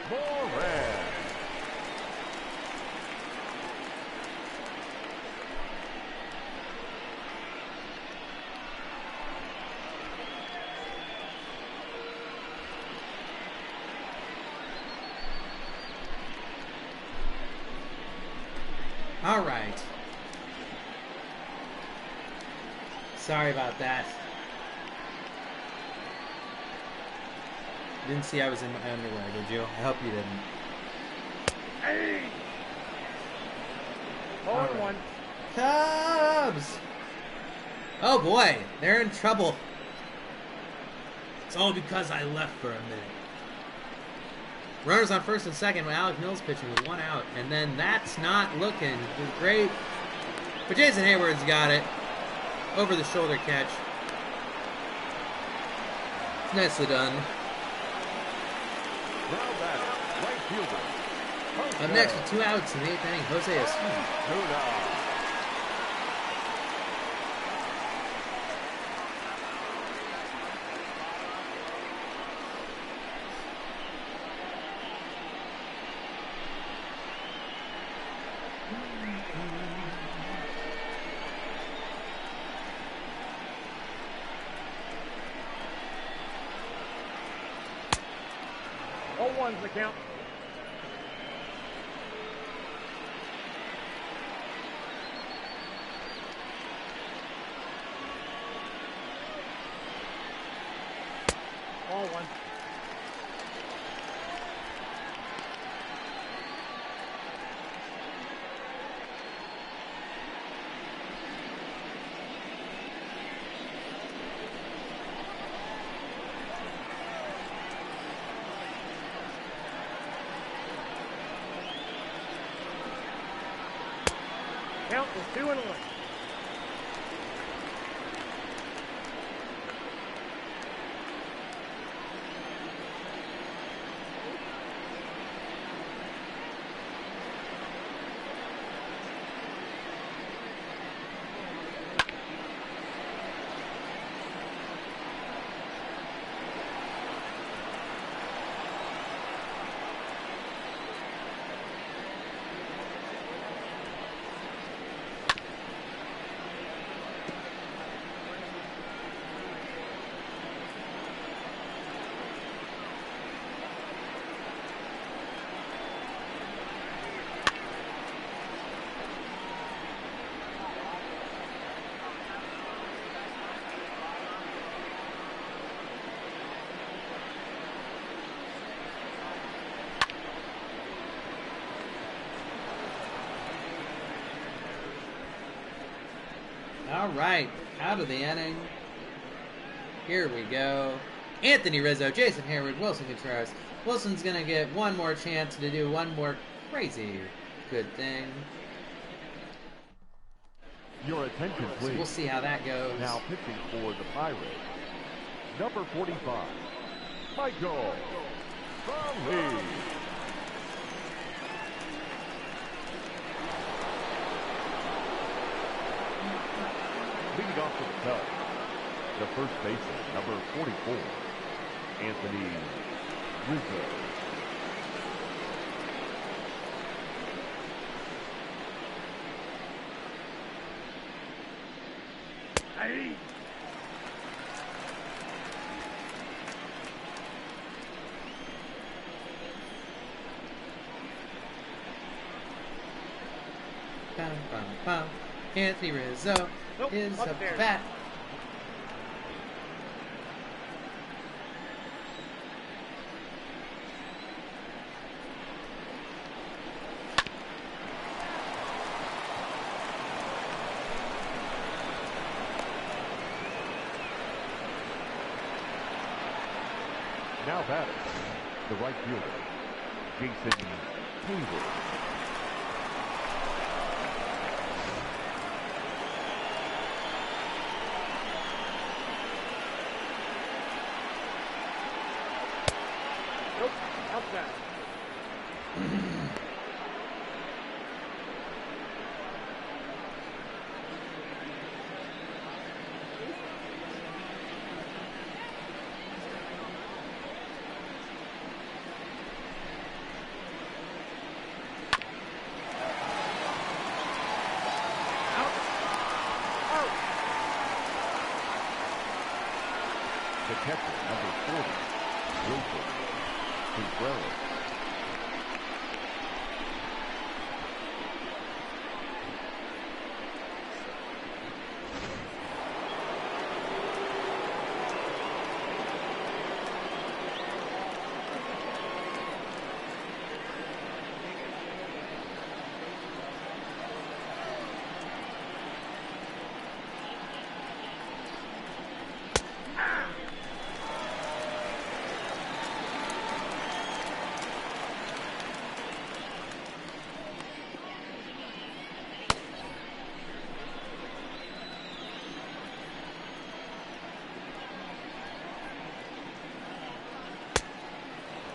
Moran. All right. Sorry about that. Didn't see I was in my underwear, did you? I hope you didn't. Hey! 0-1. Cubs! Oh boy, they're in trouble. It's all because I left for a minute. Runners on first and second when Alec Mills pitching with one out, and then that's not looking great. But Jason Hayward's got it. Over the shoulder catch. Nicely done. Now batting, right fielder, Up next with 2 outs in the 8th inning, Jose Osuna. The count. Ball one. count is 2-1. All right, out of the inning. Here we go. Anthony Rizzo, Jason Hayward, Wilson Contreras. Wilson's going to get one more chance to do one more crazy good thing. Your attention, please. So we'll see how that goes. Now pitching for the Pirates, number 45, Michael Conley. Leading off for the Cubs, the first baseman, number 44, Anthony Rizzo. Hey! Bum, bum, bum. Anthony Rizzo is a upstairs. bat. Now batting, the right fielder, Jason Hayward. Nope, outside. The catcher, number 40, Wilson Contreras.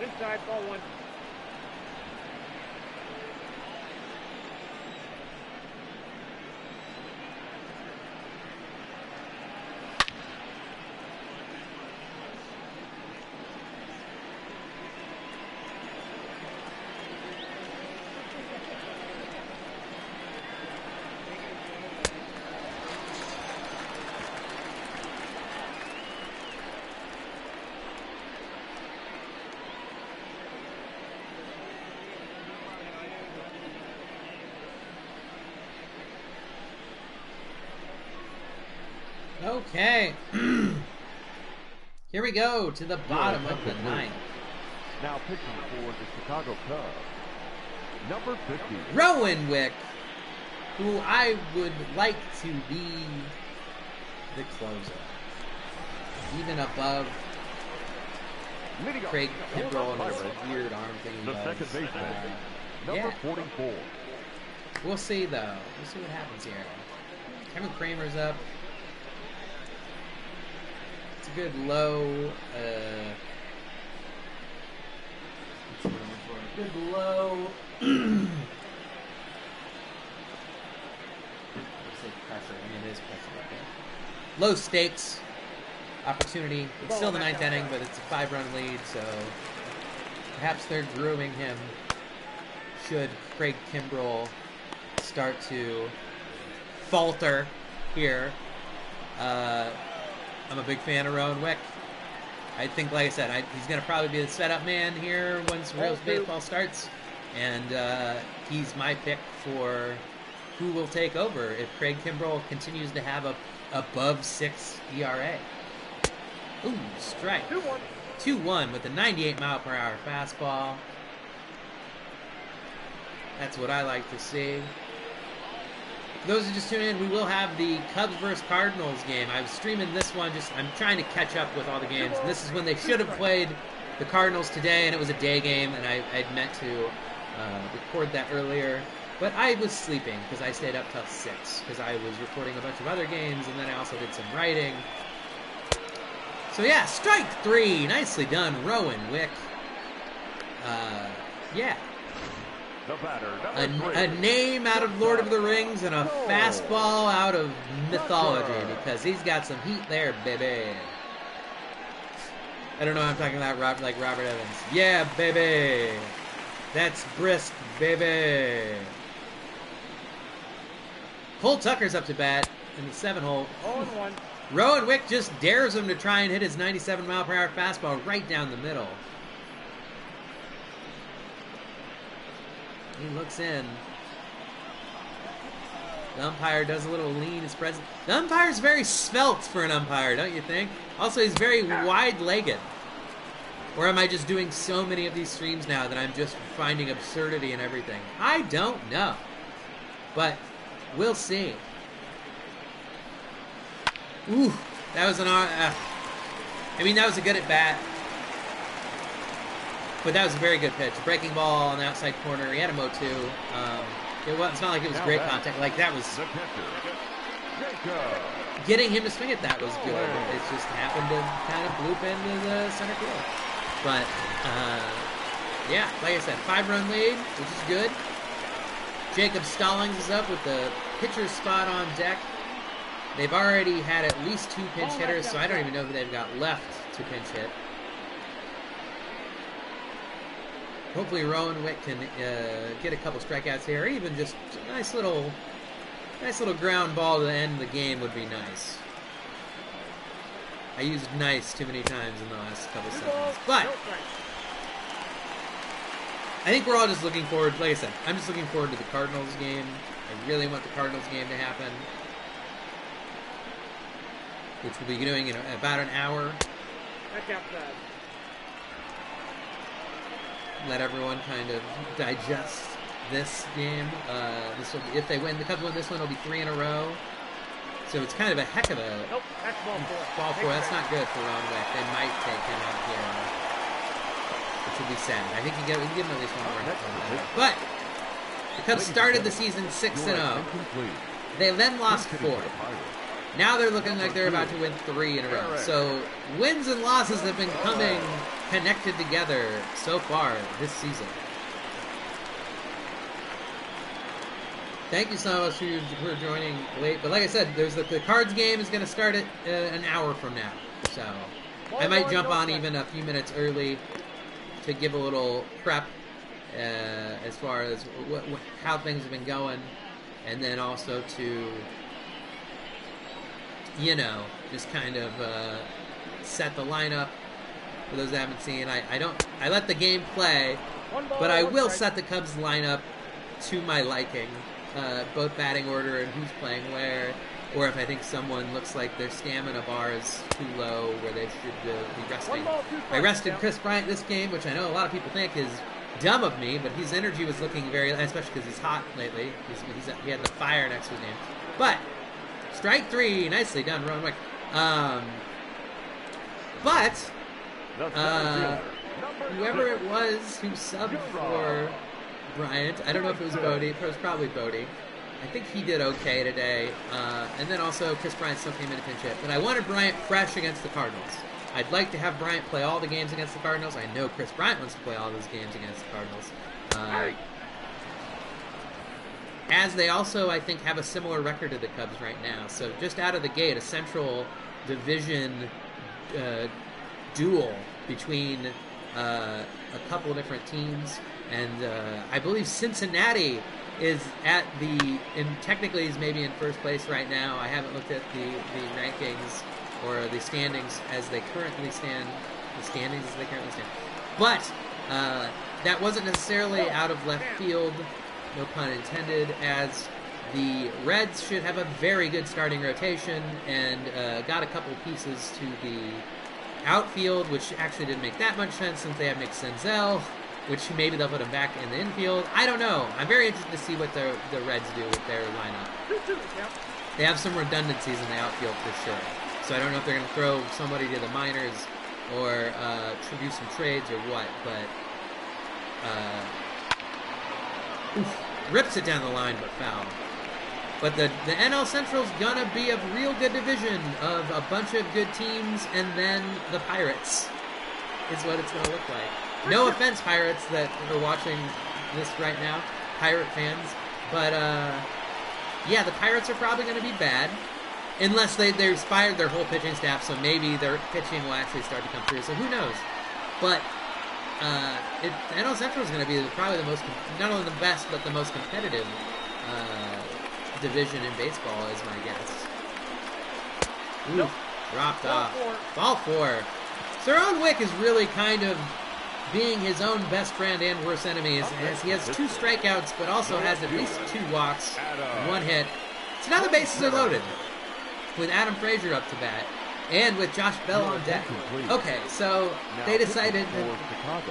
Inside, ball 1. Okay. Here we go to the bottom of the ninth. Now pitching for the Chicago Cubs, number 50, Rowan Wick, who I would like to be the closer. Even above leading off Craig for the Kimbrell and Pirates, his weird arm thing he the does. second baseman, Yeah. number 44, We'll see, though. We'll see what happens here. Kevin Kramer's up. It's a good low. Good low. Pressure. I mean, it is pressure right there. Low stakes opportunity. It's still the 9th inning, but it's a 5-run lead, so perhaps they're grooming him. Should Craig Kimbrell start to falter here. I'm a big fan of Rowan Wick. I think, like I said, he's going to probably be the setup man here once real baseball starts. And he's my pick for who will take over if Craig Kimbrell continues to have a above 6 ERA. Ooh, strike. 2-1 with a 98-mile-per-hour fastball. That's what I like to see. For those who just tuned in, we will have the Cubs versus Cardinals game. I was streaming this one. I'm trying to catch up with all the games. And this is when they should have played the Cardinals today, and it was a day game, and I'd meant to record that earlier. But I was sleeping because I stayed up till 6 because I was recording a bunch of other games, and then I also did some writing. So yeah, strike 3. Nicely done, Rowan Wick. Yeah. The batter, A name out of Lord of the Rings and a fastball out of mythology because he's got some heat there, baby. I don't know, I'm talking about like Robert Evans. Yeah, baby. That's brisk, baby. Cole Tucker's up to bat in the 7-hole. 0-1. Rowan Wick just dares him to try and hit his 97-mile-per-hour fastball right down the middle. He looks in. The umpire does a little lean. His presence. The umpire's very svelte for an umpire, don't you think? Also, he's very wide-legged. Or am I just doing so many of these streams now that I'm just finding absurdity in everything? I don't know. But we'll see. Ooh, that was an... I mean, that was a good at-bat. But that was a very good pitch. Breaking ball on the outside corner. He had him 0-2. It's not like it was great contact. Like, that was... Getting him to swing at that was good. It just happened to kind of bloop into the center field. But, yeah, like I said, 5-run lead, which is good. Jacob Stallings is up with the pitcher's spot on deck. They've already had at least 2 pinch hitters, so I don't even know who they've got left to pinch hit. Hopefully Rowan Wick can get a couple strikeouts here, or even just a nice little ground ball to end the game would be nice. I used nice too many times in the last couple seconds. But I think we're all just looking forward, like I said, I'm just looking forward to the Cardinals game. I really want the Cardinals game to happen, which we'll be doing in about an hour. Let everyone kind of digest this game. This will be, if they win, the Cubs win this one, it'll be 3 in a row. So it's kind of a heck of a ball four. That's not good for Ron Wick. They might take him out here, which would be sad. I think we can give him at least one more. But the Cubs started the season 6-0. They then lost 4. Now they're looking like they're about to win 3 in a row. So wins and losses have been coming connected together so far this season. Thank you so much for joining late. But like I said, there's the Cards game is going to start at an hour from now. So I might jump on even a few minutes early to give a little prep as far as how things have been going. And then also to, just kind of set the lineup. For those that haven't seen, I let the game play, but I will set the Cubs lineup to my liking, both batting order and who's playing where, or if I think someone looks like their stamina bar is too low where they should be resting. I rested Chris Bryant this game, which I know a lot of people think is dumb of me, but his energy was looking very, especially because he's hot lately. He had the fire next to his name. But strike 3, nicely done, Rowan Wick. But whoever it was who subbed for Bryant. I don't know if it was Bodie. It was probably Bodie. I think he did okay today. And then also Chris Bryant still came in a pinch hit. But I wanted Bryant fresh against the Cardinals. I'd like to have Bryant play all the games against the Cardinals. I know Chris Bryant wants to play all those games against the Cardinals. As they also, I think, have a similar record to the Cubs right now. So just out of the gate, a Central Division duel between a couple of different teams. And I believe Cincinnati is at technically is maybe in first place right now. I haven't looked at the rankings or the standings as they currently stand. But that wasn't necessarily out of left field, no pun intended, as the Reds should have a very good starting rotation and got a couple pieces to the outfield, which actually didn't make that much sense since they have Nick Senzel, which maybe they'll put him back in the infield. I don't know. I'm very interested to see what the Reds do with their lineup. They have some redundancies in the outfield for sure. So I don't know if they're going to throw somebody to the minors or do some trades or what, but rips it down the line, but foul. But the NL Central's going to be a real good division of a bunch of good teams, and then the Pirates is what it's going to look like. No offense, Pirates, that are watching this right now, Pirate fans. But, yeah, the Pirates are probably going to be bad. Unless they've fired their whole pitching staff, so maybe their pitching will actually start to come through. So who knows? But NL Central is going to be probably the most, not only the best, but the most competitive division in baseball, is my guess. Ooh, dropped off. Ball four. Cerone Wick is really kind of being his own best friend and worst enemy, as he has 2 strikeouts, but also has at least 2 walks, 1 hit. So now the bases are loaded, with Adam Frazier up to bat, and with Josh Bell on deck. Okay, so they decided that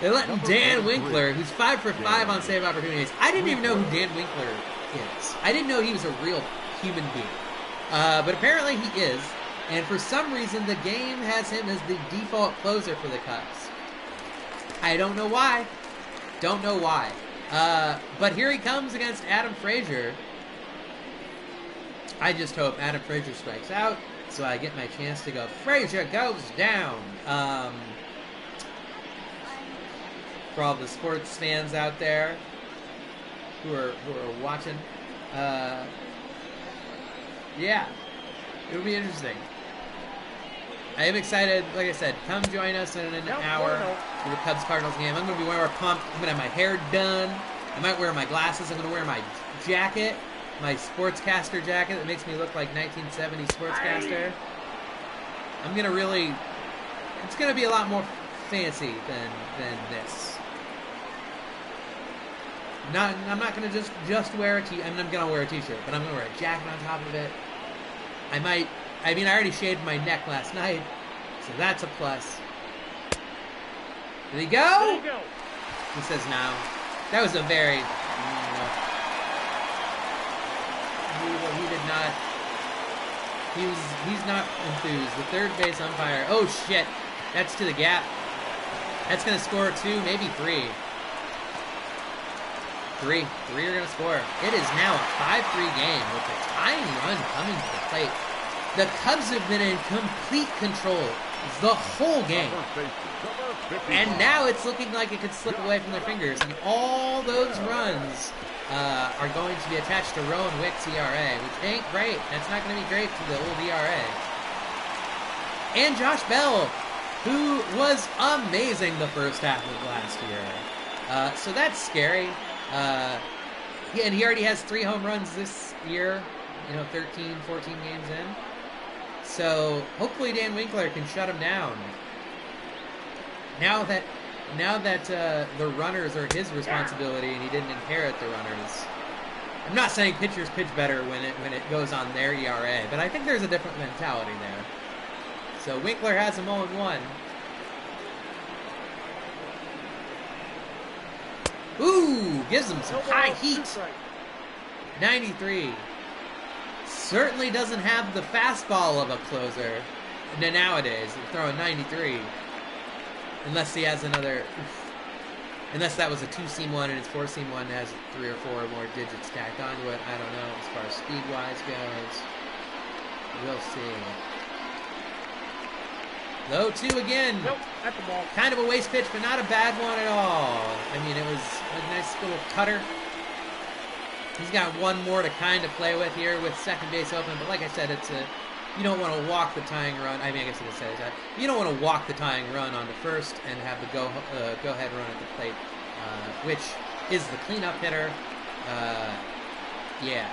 they're letting Dan Winkler, who's 5 for 5 on save opportunities. I didn't even know who Dan Winkler is. I didn't know he was a real human being. But apparently he is, and for some reason the game has him as the default closer for the Cubs. I don't know why. Don't know why. But here he comes against Adam Frazier. I just hope Adam Frazier strikes out, so I get my chance to go, Frazier goes down. For all the sports fans out there who are watching, yeah, it'll be interesting. I am excited. Like I said, come join us in an hour for the Cubs-Cardinals game. I'm going to be wearing pumped. I'm going to have my hair done. I might wear my glasses. I'm going to wear my jacket, my sportscaster jacket that makes me look like 1970 sportscaster. I'm going to really... It's going to be a lot more fancy than this. I'm not going to just wear a t-shirt. I'm going to wear a t-shirt, but I'm going to wear a jacket on top of it. I already shaved my neck last night, so that's a plus. Did he go? He says no. That was a very... He did not... He's not enthused. The third base umpire... Oh, shit. That's to the gap. That's going to score 2, maybe 3. 3 are going to score. It is now a 5-3 game with a tying run coming to the plate. The Cubs have been in complete control the whole game. And now it's looking like it could slip away from their fingers. And all those runs are going to be attached to Rowan Wick's ERA, which ain't great. That's not going to be great for the old ERA. And Josh Bell, who was amazing the first half of last year. So that's scary. And he already has 3 home runs this year, 13, 14 games in. So hopefully Dan Winkler can shut him down. Now that the runners are his responsibility and he didn't inherit the runners. I'm not saying pitchers pitch better when it goes on their ERA, but I think there's a different mentality there. So Winkler has him 0-1. Ooh, gives him some high heat. 93. Certainly doesn't have the fastball of a closer nowadays. Throwing 93. Unless he has another... Unless that was a 2-seam one and its 4-seam one has 3 or 4 more digits tacked onto it. I don't know as far as speed-wise goes. We'll see. Low 2 again. Nope, at the ball. Kind of a waste pitch, but not a bad one at all. I mean, it was a nice little cutter. He's got one more to kind of play with here with second base open, but like I said, you don't want to walk the tying run. I mean, I guess you could say that. You don't want to walk the tying run onto first and have the go-ahead run at the plate, which is the cleanup hitter. Yeah.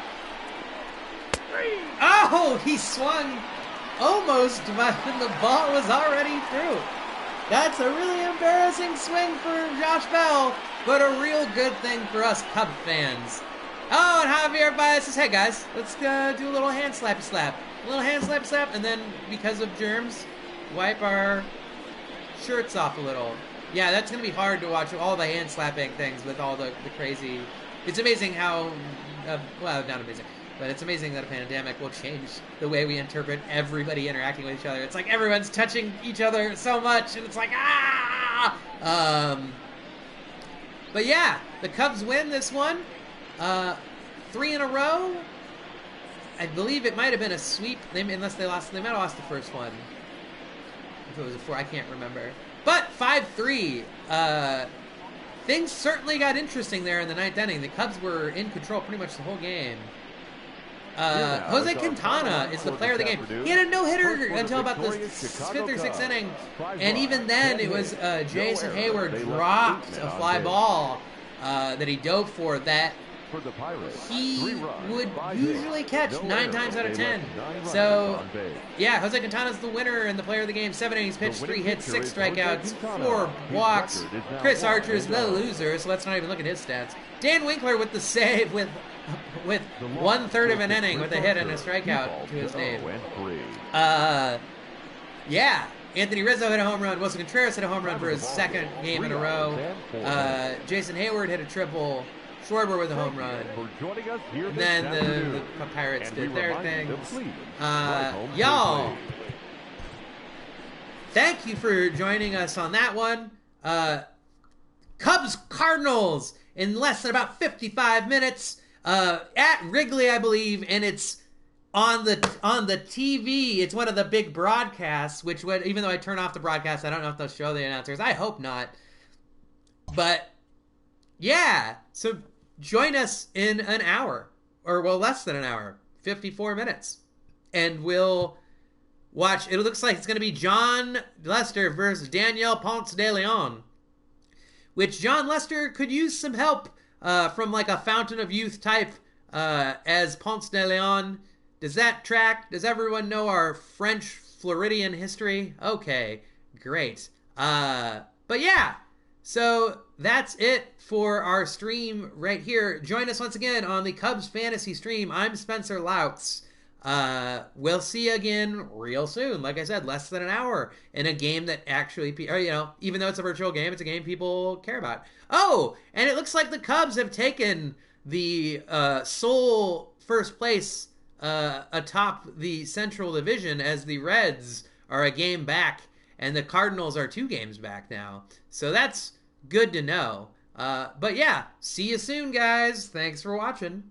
Oh, he swung almost, but the ball was already through. That's a really embarrassing swing for Josh Bell, but a real good thing for us Cub fans. Oh, and Javier Baez says, hey guys, let's do a little hand slappy slap. A little hand slappy slap, and then because of germs, wipe our shirts off a little. Yeah, that's going to be hard to watch all the hand slapping things with all the crazy... It's amazing how... well, not amazing. But it's amazing that a pandemic will change the way we interpret everybody interacting with each other. It's like everyone's touching each other so much, and it's like, ah! But yeah, the Cubs win this one. 3 in a row. I believe it might have been a sweep, unless they lost. They might have lost the first one. If it was a 4, I can't remember. But 5-3. Things certainly got interesting there in the 9th inning. The Cubs were in control pretty much the whole game. Jose Quintana is the player of the game. He had a no-hitter until about the 5th or 6th inning, and even then it was Jason Hayward dropped a fly ball that he dove for that he would usually catch 9 times out of 10. So, yeah, Jose Quintana's the winner and the player of the game. 7 innings pitched, 3 hits, 6 strikeouts, 4 walks. Chris Archer's the loser, so let's not even look at his stats. Dan Winkler with the save with 1/3 of an inning with a hit and a strikeout to his name. Yeah. Anthony Rizzo hit a home run. Wilson Contreras hit a home run for his 2nd game in a row. Jason Hayward hit a triple. Schwarber with a home run. And then the Pirates did their thing. Y'all, thank you for joining us on that one. Cubs Cardinals in less than about 55 minutes at Wrigley, I believe, and it's on the TV. It's one of the big broadcasts, which would, even though I turn off the broadcast, I don't know if they'll show the announcers. I hope not. But yeah, so join us in an hour, or well, less than an hour, 54 minutes, and we'll watch. It looks like it's going to be John Lester versus Daniel Ponce de Leon, which John Lester could use some help from like a Fountain of Youth type as Ponce de Leon. Does that track? Does everyone know our French Floridian history? Okay, great. But yeah, so that's it for our stream right here. Join us once again on the Cubs Fantasy Stream. I'm Spencer Louts. We'll see you again real soon. Like I said, less than an hour in a game that actually, or, you know, even though it's a virtual game, it's a game people care about. Oh, and it looks like the Cubs have taken the sole first place atop the Central Division, as the Reds are a game back and the Cardinals are 2 games back now. So that's good to know. But yeah, see you soon, guys. Thanks for watching.